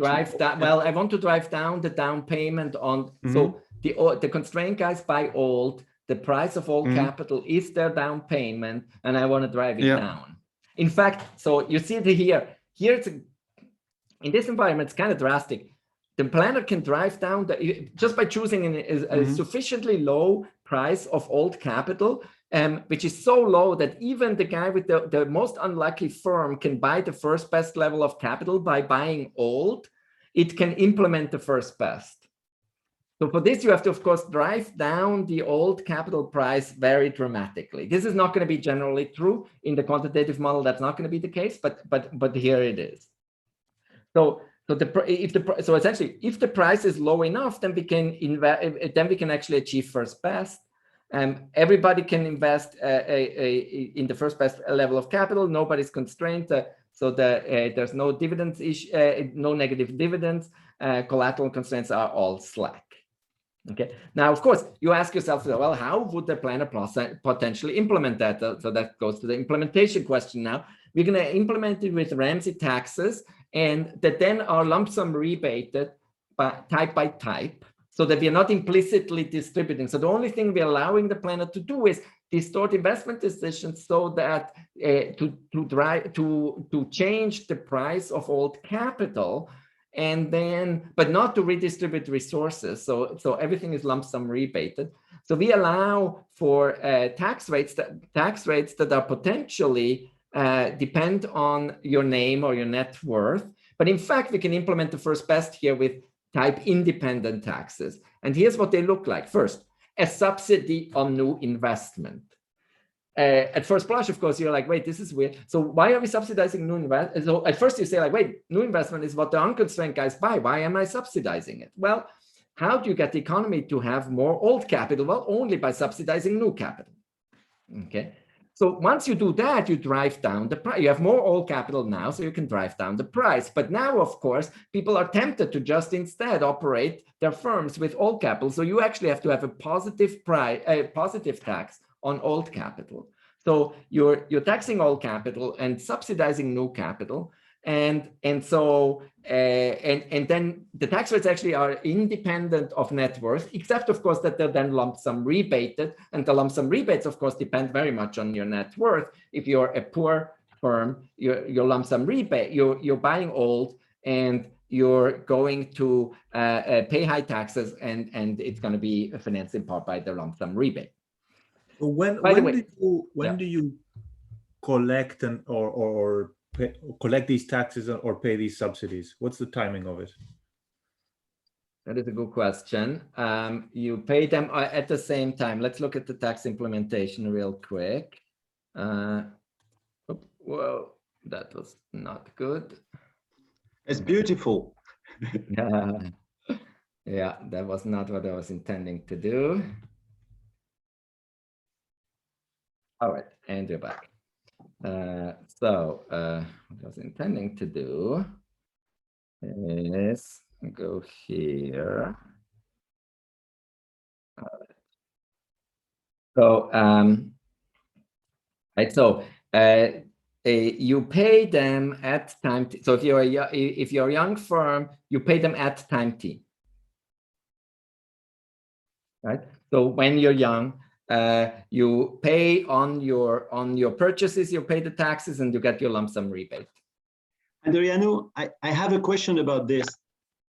Well, I want to drive down the down payment on. So the constrained guys buy old. The price of old capital is their down payment, and I want to drive it down. In fact, so you see here. Here it's in this environment, it's kind of drastic. The planner can drive down just by choosing a sufficiently low price of old capital, which is so low that even the guy with the most unlucky firm can buy the first best level of capital by buying old. It can implement the first best. So for this, you have to, of course, drive down the old capital price very dramatically. This is not going to be generally true in the quantitative model. That's not going to be the case, but here it is. So essentially, if the price is low enough, then we can actually achieve first best. Everybody can invest in the first best level of capital. Nobody's constrained, so there's no dividends no negative dividends. Collateral constraints are all slack. Okay. Now, of course, you ask yourself, well, how would the planner potentially implement that? So that goes to the implementation question. Now, we're going to implement it with Ramsey taxes, and that then are lump sum rebated by type, so that we are not implicitly distributing. So the only thing we're allowing the planner to do is distort investment decisions so that to change the price of old capital, and then, but not to redistribute resources. So everything is lump sum rebated. So we allow for tax rates that are potentially depend on your name or your net worth. But in fact, we can implement the first best here with type independent taxes. And here's what they look like. First, a subsidy on new investment. At first blush, of course, you're like, wait, this is weird. So why are we subsidizing new investment? So at first you say like, wait, new investment is what the unconstrained guys buy. Why am I subsidizing it? Well, how do you get the economy to have more old capital? Well, only by subsidizing new capital. Okay. So once you do that, you drive down the price. You have more old capital now, so you can drive down the price. But now, of course, people are tempted to just instead operate their firms with old capital. So you actually have to have a positive tax on old capital. So you're taxing old capital and subsidizing new capital. And then the tax rates actually are independent of net worth, except of course that they're then lump sum rebated, and the lump sum rebates of course depend very much on your net worth. If you're a poor firm, your lump sum rebate, you're buying old and you're going to pay high taxes, and it's going to be financed in part by the lump sum rebate. So when do you collect or collect these taxes or pay these subsidies? What's the timing of it? That is a good question. You pay them at the same time. Let's look at the tax implementation real quick. Whoa, that was not good. It's beautiful. Yeah, that was not what I was intending to do. All right, and you're back. What I was intending to do is go here. So, right, so you pay them at time t. So if you're a young firm, you pay them at time t. Right. So when you're young, you pay on your purchases, you pay the taxes, and you get your lump sum rebate. Adriano, I have a question about this.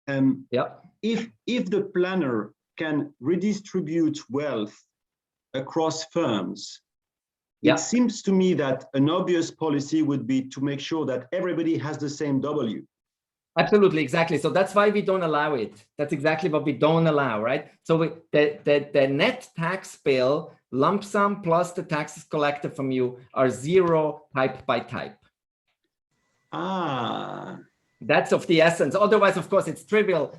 Yeah. If the planner can redistribute wealth across firms, yeah, it seems to me that an obvious policy would be to make sure that everybody has the same W. Absolutely, exactly. So that's why we don't allow it. That's exactly what we don't allow, right? So the net tax bill, lump sum plus the taxes collected from you are zero type by type. Ah. That's of the essence. Otherwise, of course, it's trivial.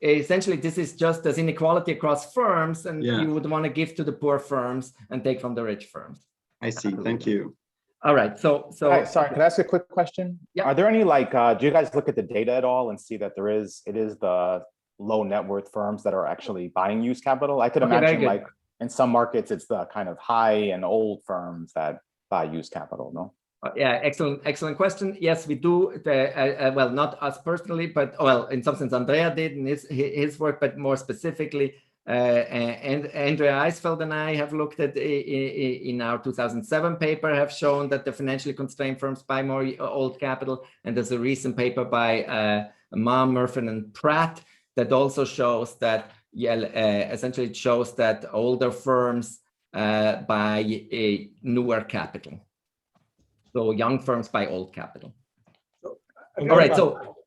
Essentially, this is just as inequality across firms, and you would want to give to the poor firms and take from the rich firms. I see. Thank you. All right. So sorry, can I ask a quick question? Yeah. Are there any do you guys look at the data at all and see that it is the low net worth firms that are actually buying used capital? I could imagine like in some markets, it's the kind of high and old firms that buy used capital, no? Yeah, excellent question. Yes, we do. Well, not us personally, but well, in some sense, Andrea did in his work, but more specifically, and Andrea Eisfeld and I have looked at in our 2007 paper, have shown that the financially constrained firms buy more old capital, and there's a recent paper by Ma, Murphy, and Pratt that also shows that essentially it shows that older firms buy newer capital. So young firms buy old capital. All right.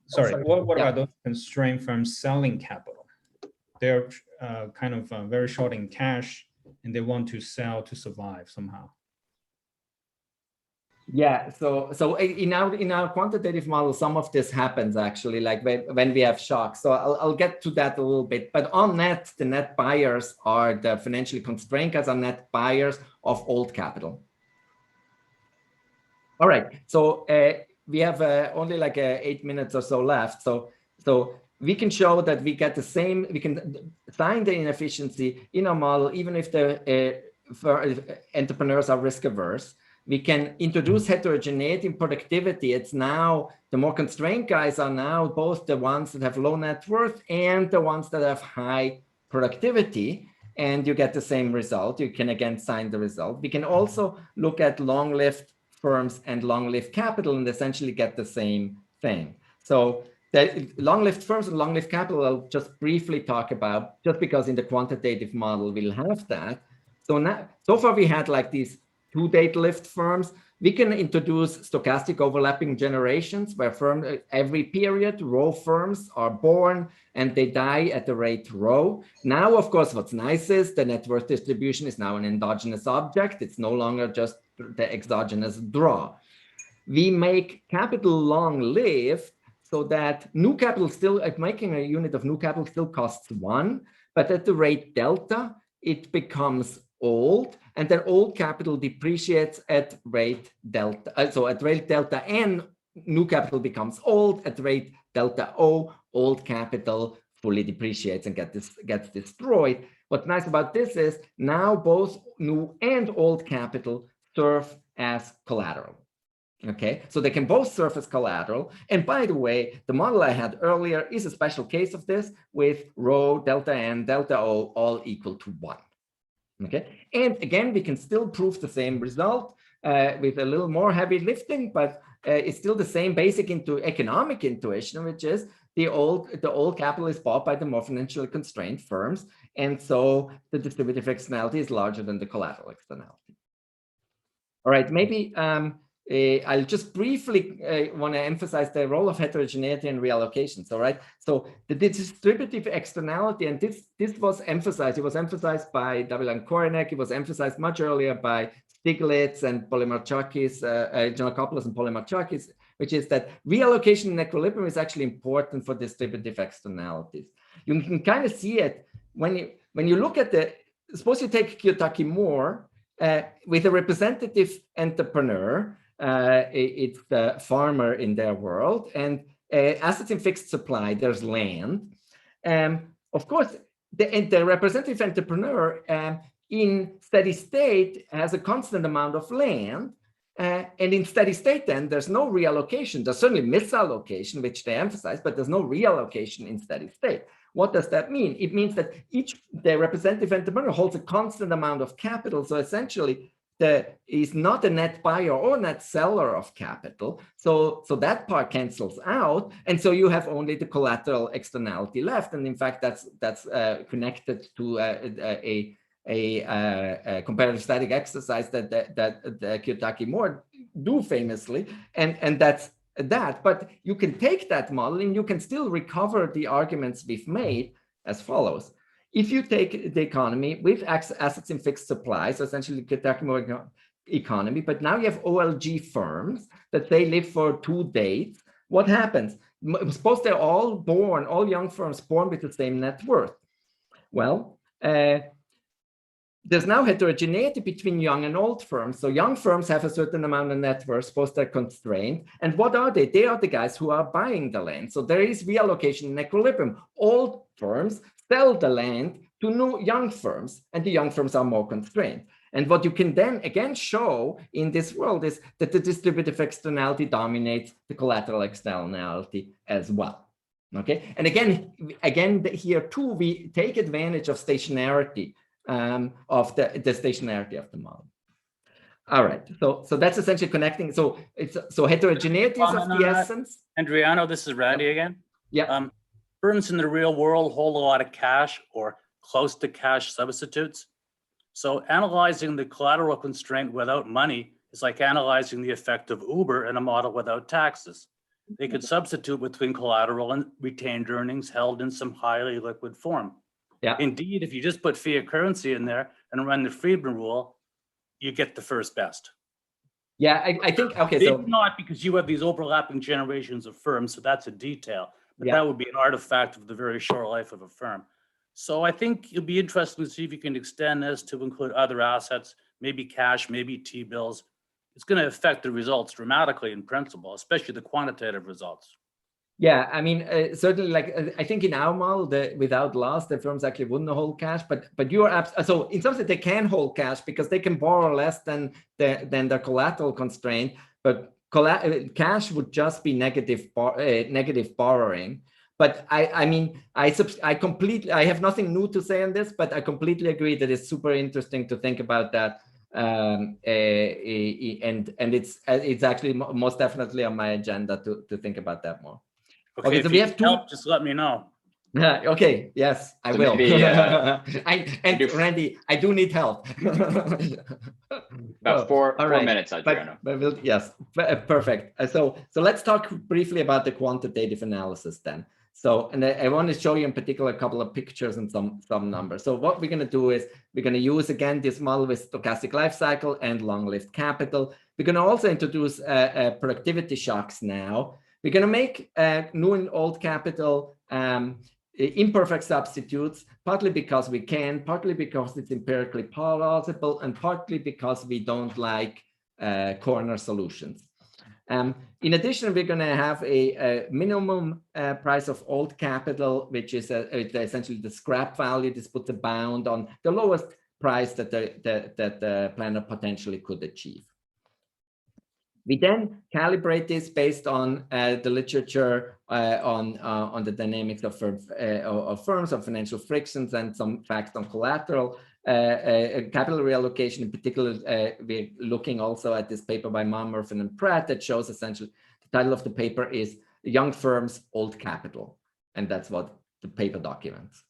Sorry. What about those constrained firms selling capital? They're kind of very short in cash, and they want to sell to survive somehow. Yeah. So in our quantitative model, some of this happens actually, like when we have shocks. So I'll get to that a little bit. But on net, the net buyers are the financially constrained guys, are net buyers of old capital. All right, so we have only like 8 minutes or so left. So we can show that we get the same, we can find the inefficiency in our model, even if the entrepreneurs are risk averse. We can introduce heterogeneity in productivity. It's now, the more constrained guys are now both the ones that have low net worth and the ones that have high productivity. And you get the same result. You can again sign the result. We can also look at long-lived firms and long-lived capital and essentially get the same thing. So the long-lived firms and long-lived capital, I'll just briefly talk about, just because in the quantitative model we'll have that. So now, so far we had like these 2 date-lived firms. We can introduce stochastic overlapping generations where every period row firms are born and they die at the rate rho. Now, of course, what's nice is the net worth distribution is now an endogenous object. It's no longer just the exogenous draw. We make capital long-lived so that new capital still, making a unit of new capital still costs 1, but at the rate delta, it becomes old, and then old capital depreciates at rate delta. So at rate delta n, new capital becomes old. At rate delta o, old capital fully depreciates and gets destroyed. What's nice about this is now both new and old capital serve as collateral. Okay, so they can both serve as collateral. And by the way, the model I had earlier is a special case of this with rho, delta n, delta o all equal to 1. Okay, and again, we can still prove the same result with a little more heavy lifting, but it's still the same basic economic intuition, which is the old capital is bought by the more financially constrained firms, and so the distributive externality is larger than the collateral externality. All right, maybe I'll just briefly want to emphasize the role of heterogeneity and reallocations. All right, so the distributive externality, and this was emphasized. It was emphasized by and Korenek. It was emphasized much earlier by Stiglitz and Polymarchakis, Giannakopoulos and Polymarchakis, which is that reallocation in equilibrium is actually important for distributive externalities. You can kind of see it when you look at suppose you take Kiyotaki Moore with a representative entrepreneur, it's the farmer in their world, and assets in fixed supply, there's land. Of course, the representative entrepreneur in steady state has a constant amount of land. And in steady state, then there's no reallocation. There's certainly misallocation, which they emphasize, but there's no reallocation in steady state. What does that mean? It means that the representative entrepreneur holds a constant amount of capital. So essentially, is not a net buyer or net seller of capital. So that part cancels out. And so you have only the collateral externality left. And in fact, that's connected to a comparative static exercise that Kiyotaki Moore do famously. And that's that. But you can take that model and you can still recover the arguments we've made as follows. If you take the economy with assets in fixed supply, so essentially Kiyotaki Moore economy, but now you have OLG firms that they live for 2 days, what happens? Suppose they're all young firms born with the same net worth. Well, there's now heterogeneity between young and old firms. So young firms have a certain amount of net worth, suppose they're constrained. And what are they? They are the guys who are buying the land. So there is reallocation in equilibrium. Old firms sell the land to new young firms, and the young firms are more constrained. And what you can then again show in this world is that the distributive externality dominates the collateral externality as well. Okay, and again here too, we take advantage of stationarity of the stationarity of the model. All right, so that's essentially connecting. So heterogeneity is of the essence. Adriano, this is Randy again. Yeah. Firms in the real world hold a lot of cash or close to cash substitutes. So analyzing the collateral constraint without money is like analyzing the effect of Uber in a model without taxes. They could substitute between collateral and retained earnings held in some highly liquid form. Yeah. Indeed, if you just put fiat currency in there and run the Friedman rule, you get the first best. Yeah, I think, okay. Maybe so not because you have these overlapping generations of firms, so that's a detail. But that would be an artifact of the very short life of a firm. So I think it'll be interesting to see if you can extend this to include other assets, maybe cash, maybe T-bills. It's going to affect the results dramatically in principle, especially the quantitative results. Yeah, I mean, certainly, like I think in our model, without loss, the firms actually wouldn't hold cash. But you are so in some sense they can hold cash because they can borrow less than the collateral constraint. But cash would just be negative borrowing. But I mean, I have nothing new to say on this, but I completely agree that it's super interesting to think about that. And it's actually most definitely on my agenda to think about that more. Okay, so we have help, just let me know. Okay, yes, I will. Maybe, Randy, I do need help. About four minutes, Adriano. But yes, perfect. So let's talk briefly about the quantitative analysis then. So, and I want to show you in particular a couple of pictures and some numbers. So what we're going to do is we're going to use again this model with stochastic life cycle and long-lived capital. We're going to also introduce productivity shocks now. We're going to make new and old capital imperfect substitutes, partly because we can, partly because it's empirically plausible, and partly because we don't like corner solutions. In addition, we're going to have a minimum price of old capital, which is essentially the scrap value. This puts a bound on the lowest price that the planner potentially could achieve. We then calibrate this based on the literature on the dynamics of firms, on financial frictions, and some facts on collateral. Capital reallocation in particular, we're looking also at this paper by Murphy and Pratt that shows essentially the title of the paper is Young Firms, Old Capital. And that's what the paper documents.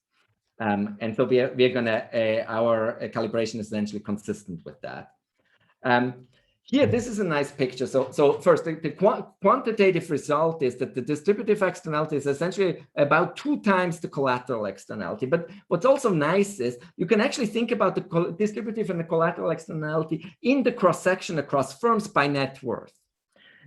And so we're going to, our calibration is essentially consistent with that. Here, this is a nice picture. So first, the quantitative result is that the distributive externality is essentially about 2 times the collateral externality. But what's also nice is you can actually think about the distributive and the collateral externality in the cross-section across firms by net worth.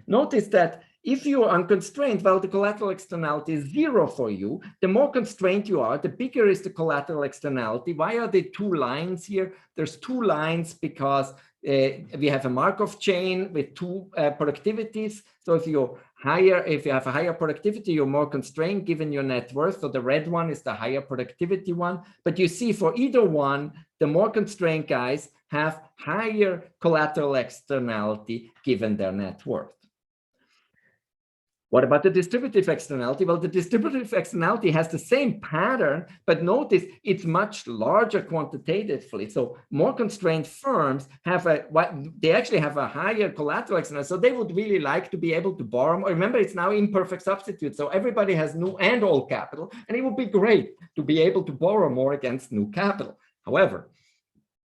Notice that If you are unconstrained, well, the collateral externality is 0 for you. The more constrained you are, the bigger is the collateral externality. Why are there 2 lines here? There's 2 lines because we have a Markov chain with 2 productivities. So if you have a higher productivity, you're more constrained given your net worth. So the red one is the higher productivity one. But you see for either one, the more constrained guys have higher collateral externality given their net worth. What about the distributive externality? Well, the distributive externality has the same pattern, but notice it's much larger quantitatively. So more constrained firms they actually have a higher collateral externality. So they would really like to be able to borrow more. Remember, it's now imperfect substitute. So everybody has new and old capital, and it would be great to be able to borrow more against new capital. However,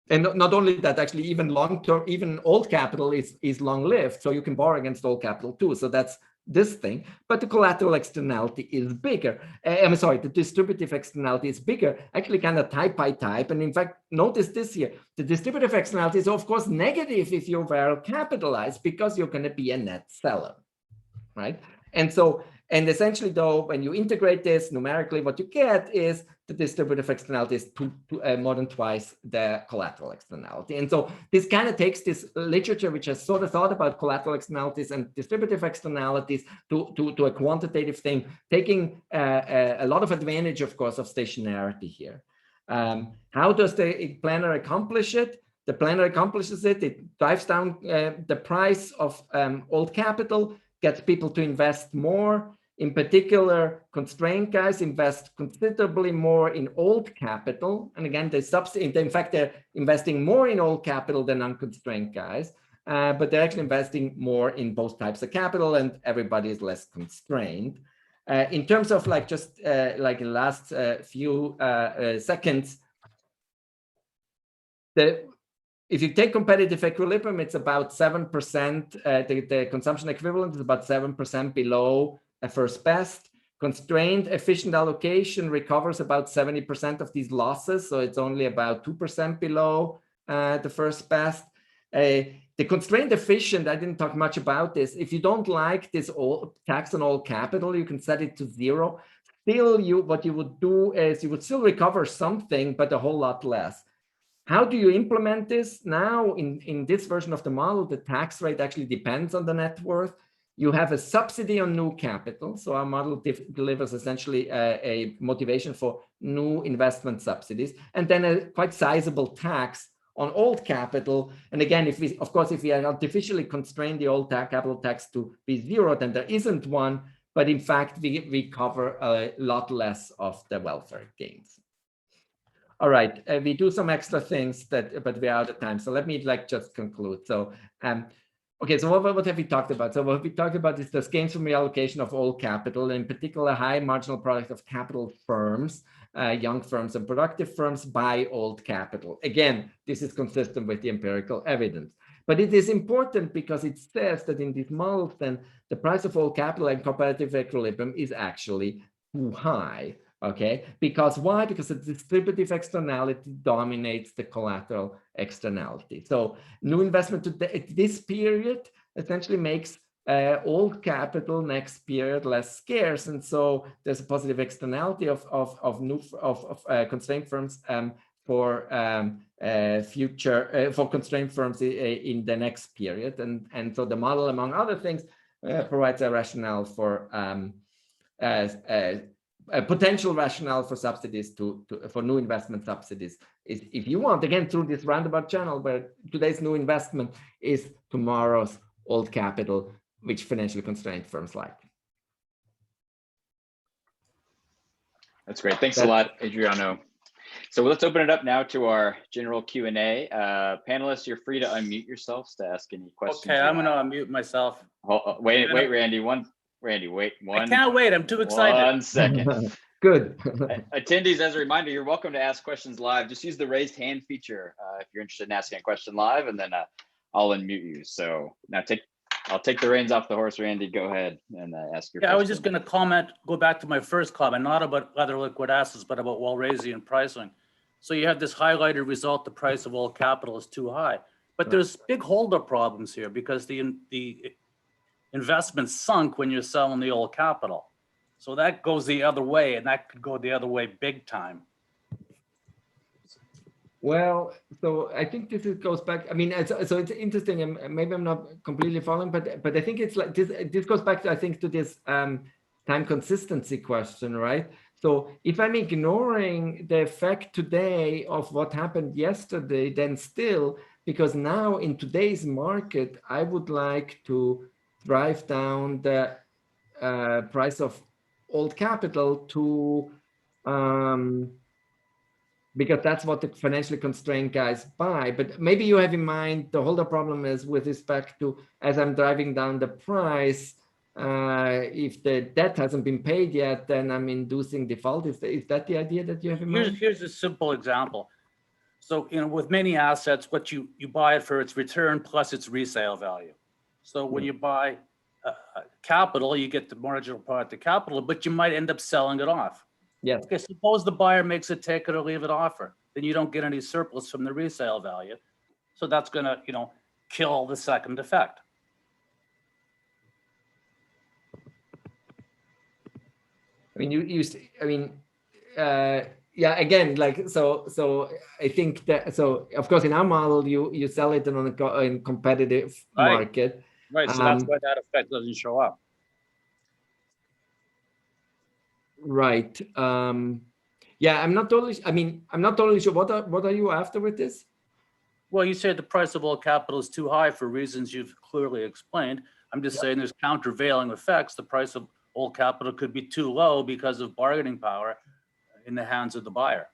and not only that, actually, even long-term, even old capital is long-lived. So you can borrow against old capital too. So that's this thing, but the collateral externality is bigger. I'm sorry, the distributive externality is bigger, actually kind of type by type. And in fact, notice this here, the distributive externality is of course negative if you're well capitalized because you're going to be a net seller, right? And so, and essentially though, when you integrate this numerically, what you get is the distributive externality is more than twice the collateral externality. And so this kind of takes this literature, which has sort of thought about collateral externalities and distributive externalities to a quantitative thing, taking a lot of advantage, of course, of stationarity here. How does the planner accomplish it? The planner accomplishes it. It drives down the price of old capital, gets people to invest more. In particular, constrained guys invest considerably more in old capital. And again, in fact, they're investing more in old capital than unconstrained guys, but they're actually investing more in both types of capital and everybody is less constrained. In terms of like just like the last few seconds, if you take competitive equilibrium, it's about 7%. The consumption equivalent is about 7% below a first best. Constrained efficient allocation recovers about 70% of these losses, so it's only about 2% below the first best. The constrained efficient, I didn't talk much about this. If you don't like this tax on all capital, you can set it to 0. Still, what you would do is you would still recover something, but a whole lot less. How do you implement this? Now, in this version of the model, the tax rate actually depends on the net worth. You have a subsidy on new capital. So our model delivers essentially a motivation for new investment subsidies, and then a quite sizable tax on old capital. And again, if we artificially constrain the old capital tax to be 0, then there isn't one. But in fact, we cover a lot less of the welfare gains. All right, we do some extra things but we're out of time. So let me just conclude. So, okay, so what have we talked about? So what we talked about is the gains from reallocation of all capital, in particular high marginal product of capital firms, young firms and productive firms buy old capital. Again, this is consistent with the empirical evidence. But it is important because it says that in these models, then the price of all capital and competitive equilibrium is actually too high. Okay, because why? Because the distributive externality dominates the collateral externality. So new investment to this period essentially makes old capital next period less scarce, and so there's a positive externality of constrained firms for constrained firms in the next period, and so the model, among other things, provides a rationale for a potential rationale for subsidies for new investment subsidies is, if you want, again, through this roundabout channel where today's new investment is tomorrow's old capital, which financially constrained firms like. That's great. Thanks a lot, Adriano. So let's open it up now to our general Q&A. Panelists, you're free to unmute yourselves to ask any questions. Okay, I'm going to unmute myself. Wait, Randy. Randy, wait one. I can't wait. I'm too excited. 1 second. Good. Attendees, as a reminder, you're welcome to ask questions live. Just use the raised hand feature if you're interested in asking a question live, and then I'll unmute you. So now I'll take the reins off the horse, Randy. Go ahead and ask your question. I was just going to go back to my first comment, not about other liquid assets, but about Walrasian pricing. So you have this highlighted result, the price of all capital is too high. But there's big holdup problems here because the investment sunk when you're selling the old capital. So that goes the other way, and that could go the other way big time. Well, so I think goes back. I mean, so it's interesting, and maybe I'm not completely following, but I think it's like this goes back to, I think, to this time consistency question, right? So if I'm ignoring the effect today of what happened yesterday, then still, because now in today's market, I would like to drive down the price of old capital to because that's what the financially constrained guys buy. But maybe you have in mind the holder problem is with respect to, as I'm driving down the price, if the debt hasn't been paid yet, then I'm inducing default. Is that the idea that you have in mind? Here's a simple example. So, with many assets, what you buy it for its return plus its resale value. So when you buy capital, you get the marginal part of the capital, but you might end up selling it off. Yes. Okay, suppose the buyer makes a take it or leave it offer, then you don't get any surplus from the resale value. So that's gonna, kill the second effect. I mean, yeah, again, like, so I think that, so of course in our model, you sell it on a competitive market. Right, so that's why that effect doesn't show up. Right. Yeah, I'm not totally sure. What are you after with this? Well, you said the price of old capital is too high for reasons you've clearly explained. I'm just saying there's countervailing effects. The price of old capital could be too low because of bargaining power in the hands of the buyer.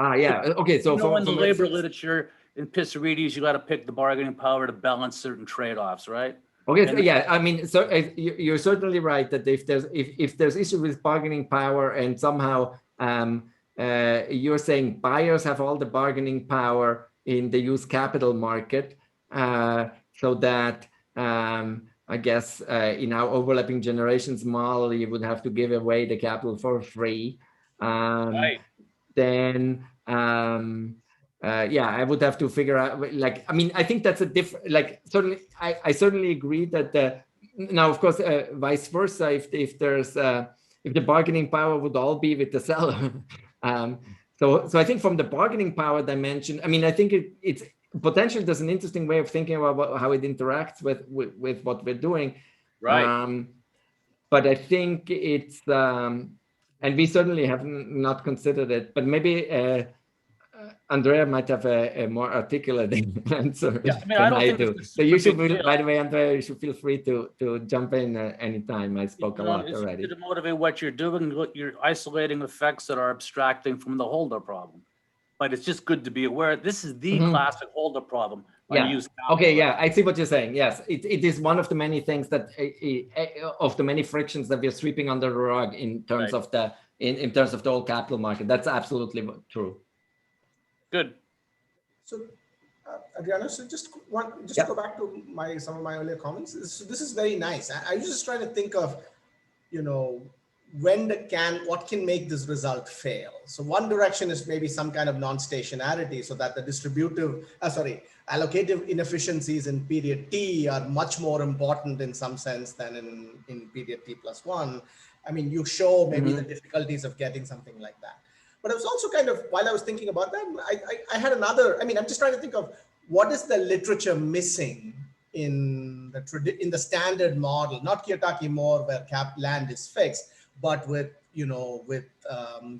Yeah. Okay. So in the labor literature, in Pissarides, you got to pick the bargaining power to balance certain trade-offs, right? Okay. So yeah, I mean, so you're certainly right that if there's issue with bargaining power and somehow you're saying buyers have all the bargaining power in the used capital market, so that I guess in our overlapping generations model, you would have to give away the capital for free. Right. Then yeah, I would have to figure out, like, I mean, I think that's a different, like, certainly, I certainly agree that now, of course, vice versa, if there's, if the bargaining power would all be with the seller. So I think from the bargaining power dimension, I mean, I think it's potentially there's an interesting way of thinking about how it interacts with what we're doing. Right. But I think it's, and we certainly have not considered it, but maybe Andrea might have a more articulate answer than I do. So you should, by the way, Andrea, you should feel free to jump in anytime. I spoke a lot already. To motivate what you're doing, you're isolating effects that are abstracting from the holder problem. But it's just good to be aware. This is the classic holder problem. Yeah. Okay. Yeah, I see what you're saying. Yes, it is one of the many things that of the many frictions that we're sweeping under the rug in terms of the in terms of the whole capital market. That's absolutely true. Good. So, Adriano, so just go back to some of my earlier comments. So this is very nice. I was just trying to think of, what can make this result fail? So one direction is maybe some kind of non-stationarity, so that the allocative inefficiencies in period T are much more important in some sense than in period T+1. I mean, you show maybe the difficulties of getting something like that. But I was also kind of, while I was thinking about that, I had another, I mean, I'm just trying to think of what is the literature missing in the standard model, not Kiyotaki-Moore where land is fixed, but with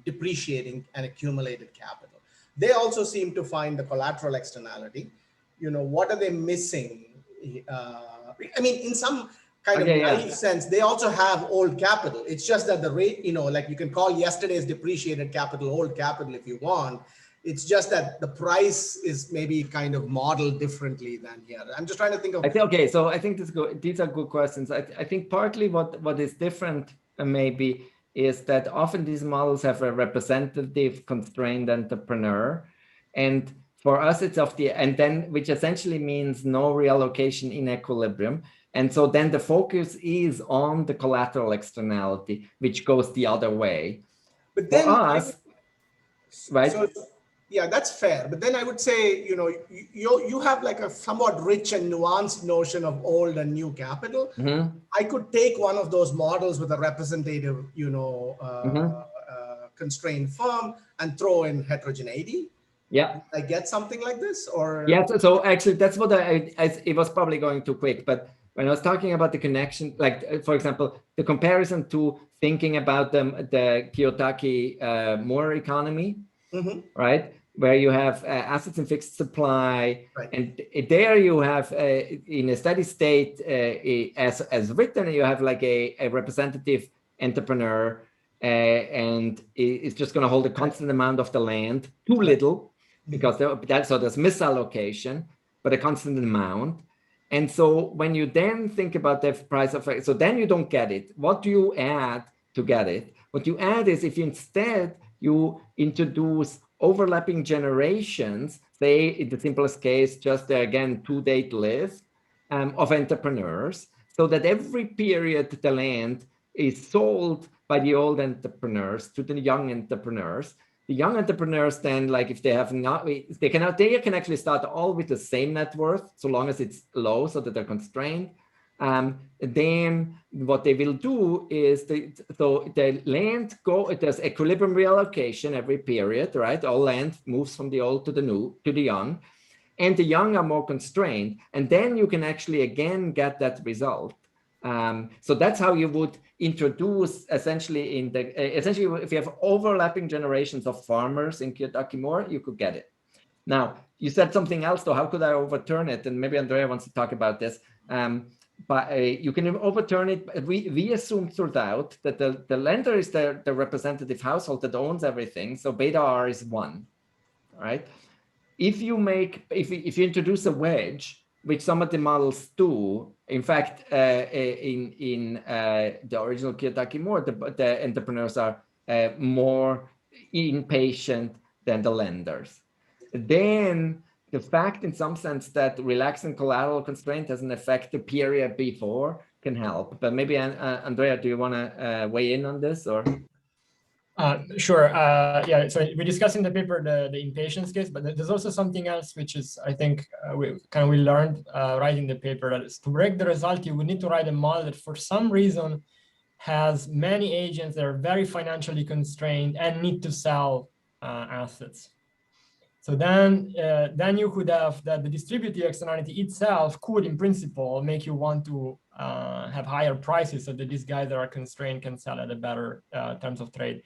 depreciating and accumulated capital. They also seem to find the collateral externality. What are they missing? I mean, in some kind of naive sense, they also have old capital. It's just that the rate, like you can call yesterday's depreciated capital old capital if you want. It's just that the price is maybe kind of modeled differently than here. I'm just trying to think of. Okay, so I think these are good questions. I think partly what is different maybe is that often these models have a representative constrained entrepreneur, and for us it's which essentially means no reallocation in equilibrium. And so then the focus is on the collateral externality, which goes the other way. But then for us, right? Yeah, that's fair. But then I would say, you have like a somewhat rich and nuanced notion of old and new capital. I could take one of those models with a representative, constrained firm and throw in heterogeneity. Yeah. I get something like this, or yeah. So actually, that's what it was probably going too quick. But when I was talking about the connection, like for example, the comparison to thinking about the Kiyotaki-Moore economy, right? Where you have assets in fixed supply, right. And there you have in a steady state, as written, you have like a representative entrepreneur, and it's just going to hold a constant amount of the land, too little, because so there's misallocation, but a constant amount. And so when you then think about the price of, so then you don't get it. What do you add to get it? What you add is if you instead you introduce overlapping generations, say in the simplest case, just again, 2-date list of entrepreneurs, so that every period the land is sold by the old entrepreneurs to the young entrepreneurs. The young entrepreneurs then, like if they have not, they can actually start all with the same net worth, so long as it's low, so that they're constrained. Then what they will do is the land there's equilibrium reallocation every period, right? All land moves from the old to the new, to the young, and the young are more constrained. And then you can actually again get that result. So that's how you would introduce essentially if you have overlapping generations of farmers in Kiyotaki-Moore, you could get it. Now, you said something else though, how could I overturn it? And maybe Andrea wants to talk about this. But you can overturn it. We assume throughout that the lender is the representative household that owns everything. So beta R is 1, right? If you introduce a wedge, which some of the models do, in fact, in the original Kiyotaki-Moore, the entrepreneurs are more impatient than the lenders. Then the fact in some sense that relaxing collateral constraint doesn't affect the period before can help. But maybe Andrea, do you want to weigh in on this or? Sure. Yeah. So we discussed in the paper the impatience case, but there's also something else which is I think we learned writing the paper, that is to break the result you would need to write a model that for some reason has many agents that are very financially constrained and need to sell assets. So then you could have that the distributive externality itself could, in principle, make you want to have higher prices so that these guys that are constrained can sell at a better terms of trade.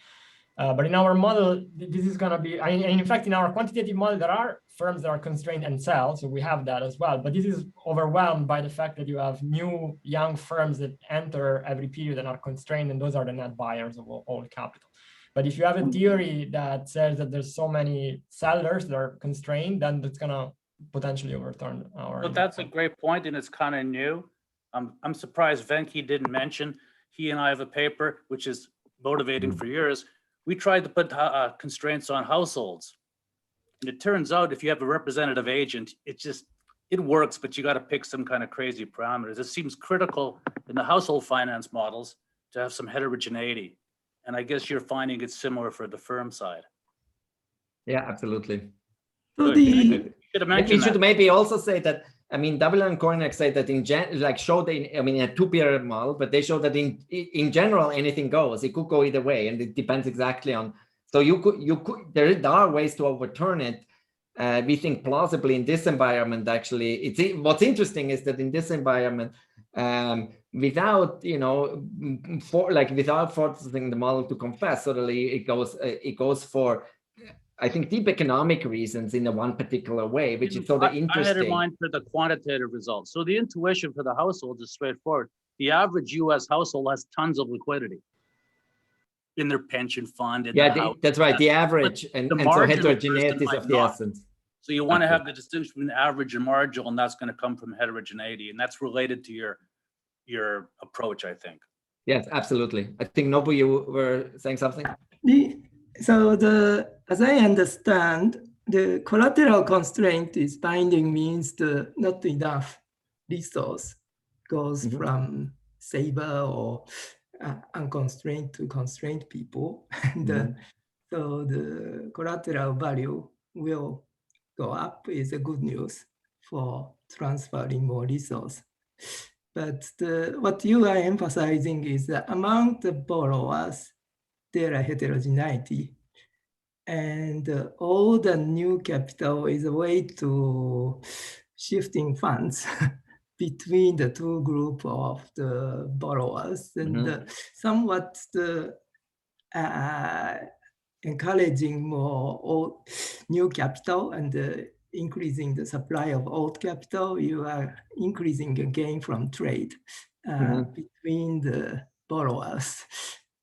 But in our model, this is going to be, and in fact, in our quantitative model, there are firms that are constrained and sell. So we have that as well. But this is overwhelmed by the fact that you have new young firms that enter every period and are constrained, and those are the net buyers of all capital. But if you have a theory that says that there's so many sellers that are constrained, then that's going to potentially overturn our. But that's a great point, and it's kind of new. I'm surprised Venki didn't mention. He and I have a paper which is motivating for years. We tried to put constraints on households, and it turns out if you have a representative agent, it works, but you got to pick some kind of crazy parameters. It seems critical in the household finance models to have some heterogeneity. And I guess you're finding it similar for the firm side. Yeah, absolutely. So we should maybe also say that, I mean, Double and Cornex say that in a 2-period model, but they show that in general, anything goes. It could go either way, and it depends exactly on. So there are ways to overturn it. We think plausibly in this environment. Actually, what's interesting is that in this environment, without without forcing the model to confess, suddenly it goes for, I think, deep economic reasons in one particular way, which is sort of interesting. I had in mind for the quantitative results. So the intuition for the household is straightforward. The average U.S. household has tons of liquidity in their pension fund. That's right. The average and so heterogeneity is of the essence. So you want to have the distinction between average and marginal, and that's going to come from heterogeneity, and that's related to your approach, I think. Yes, absolutely. I think Nobu, you were saying something. So as I understand, the collateral constraint is binding means not enough resource goes from saver or unconstrained to constrained people. And so the collateral value will go up is a good news for transferring more resource. But what you are emphasizing is that among the borrowers, there are heterogeneity. And all the new capital is a way to shifting funds between the two groups of the borrowers, and somewhat encouraging more old, new capital and increasing the supply of old capital. You are increasing the gain from trade between the borrowers.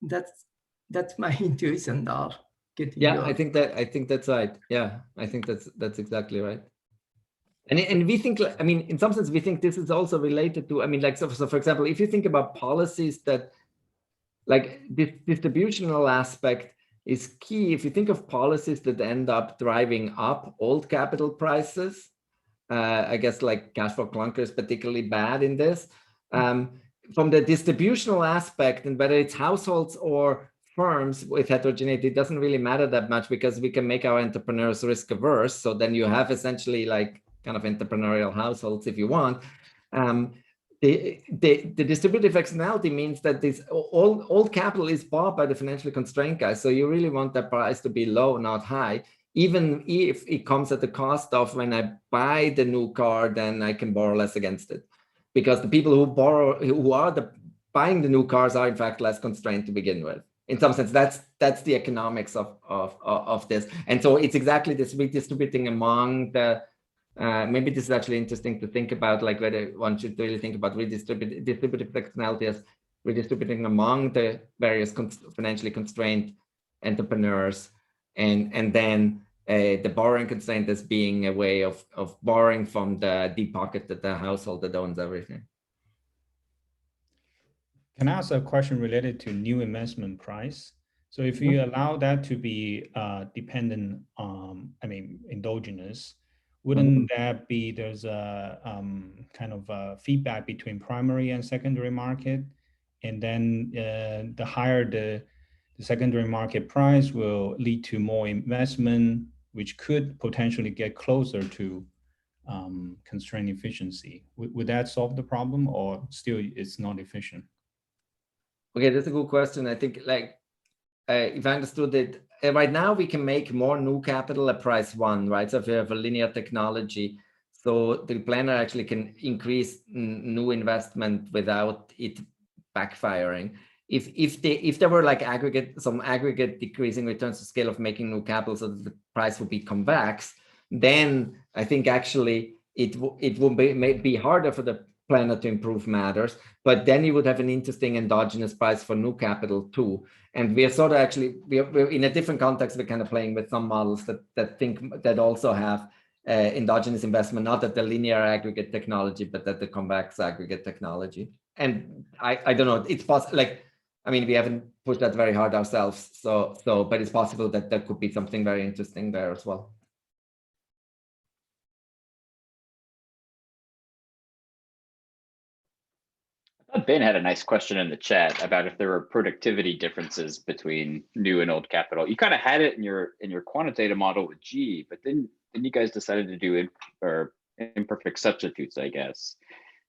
That's my intuition of getting. Yeah, I think that's right. Yeah, I think that's exactly right. And we think, I mean, in some sense, we think this is also related to, I mean, like, so for example, if you think about policies that, like, this distributional aspect is key. If you think of policies that end up driving up old capital prices, I guess like cash for clunker is particularly bad in this. From the distributional aspect, and whether it's households or firms with heterogeneity, it doesn't really matter that much because we can make our entrepreneurs risk averse. So then you have essentially like kind of entrepreneurial households if you want. The distributive externality means that this old capital is bought by the financially constrained guys. So you really want the price to be low, not high, even if it comes at the cost of when I buy the new car, then I can borrow less against it. Because the people who are buying the new cars are in fact less constrained to begin with. In some sense, that's the economics of this. And so it's exactly this redistributing among the, maybe this is actually interesting to think about, like whether one should really think about distributive externality as redistributing among the various financially constrained entrepreneurs, and then the borrowing constraint as being a way of borrowing from the deep pocket that the household that owns everything. Can I ask a question related to new investment price? So if you allow that to be dependent on, I mean, endogenous, wouldn't that be, there's a kind of a feedback between primary and secondary market? And then the higher the secondary market price will lead to more investment, which could potentially get closer to constraint efficiency. Would that solve the problem, or still it's not efficient? Okay, that's a good question. I think, like, if I understood it, right now we can make more new capital at price one, right? So if you have a linear technology, so the planner actually can increase new investment without it backfiring. If there were like some aggregate decreasing returns to scale of making new capital so that the price would be convex, then I think actually it would be harder for the planner to improve matters, but then you would have an interesting endogenous price for new capital too. And we are sort of actually, we're in a different context, we're kind of playing with some models that also have endogenous investment, not at the linear aggregate technology, but at the convex aggregate technology. And I don't know, it's possible, like, I mean, we haven't pushed that very hard ourselves, but it's possible that there could be something very interesting there as well. Ben had a nice question in the chat about if there were productivity differences between new and old capital. You kind of had it in your quantitative model with G, but then you guys decided to do imperfect substitutes, I guess,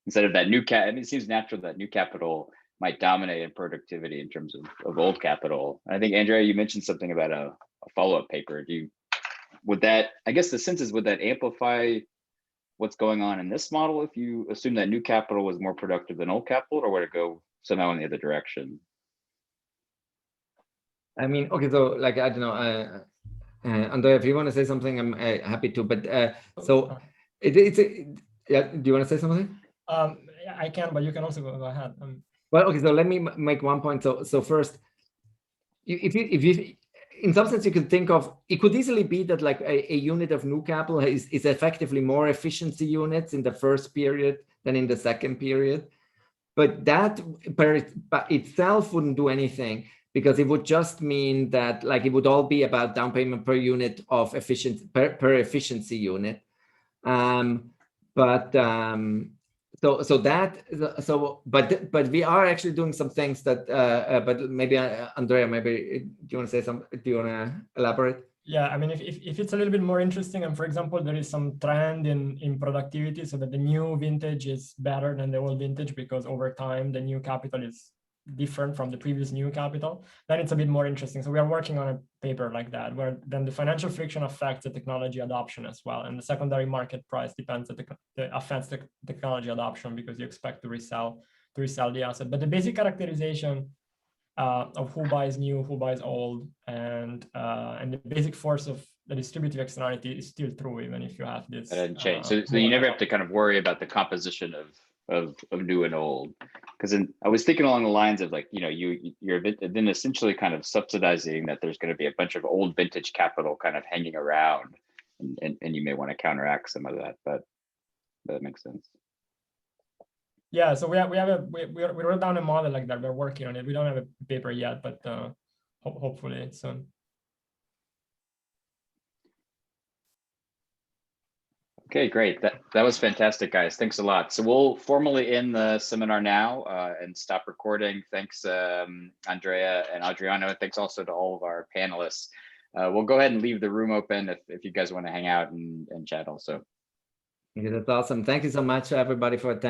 instead of that new cap. I mean, it seems natural that new capital might dominate in productivity in terms of old capital. And I think, Andrea, you mentioned something about a follow-up paper. Would that, I guess the sense is, would that amplify what's going on in this model if you assume that new capital was more productive than old capital, or would it go somehow in the other direction? I mean, okay, so like, I don't know, Andrea, if you want to say something, I'm happy to, but so yeah, do you want to say something? I can, but you can also go ahead. Well, okay, so let me make one point. So first, if you in some sense, you could think of, it could easily be that like a unit of new capital is effectively more efficiency units in the first period than in the second period. But that by itself wouldn't do anything, because it would just mean that like it would all be about down payment per unit of efficiency per efficiency unit. But we are actually doing some things that but maybe Andrea, maybe do you want to say something? Do you want to elaborate? Yeah, I mean, if it's a little bit more interesting, and for example, there is some trend in productivity, so that the new vintage is better than the old vintage because over time the new capital is different from the previous new capital, then it's a bit more interesting. So we are working on a paper like that, where then the financial friction affects the technology adoption as well, and the secondary market price depends on affects the technology adoption because you expect to resell the asset. But the basic characterization of who buys new, who buys old, and the basic force of the distributive externality is still true, even if you have this. That doesn't change. So you never have to kind of worry about the composition of new and old, because I was thinking along the lines of like, you know, you're then essentially kind of subsidizing that there's going to be a bunch of old vintage capital kind of hanging around, and you may want to counteract some of that, but that makes sense. Yeah, so we wrote down a model like that. We're working on it. We don't have a paper yet, but hopefully soon. Okay, great. That was fantastic, guys. Thanks a lot. So we'll formally end the seminar now and stop recording. Thanks, Andrea and Adriano. Thanks also to all of our panelists. We'll go ahead and leave the room open if you guys want to hang out and chat also. Okay, that's awesome. Thank you so much, everybody, for attending.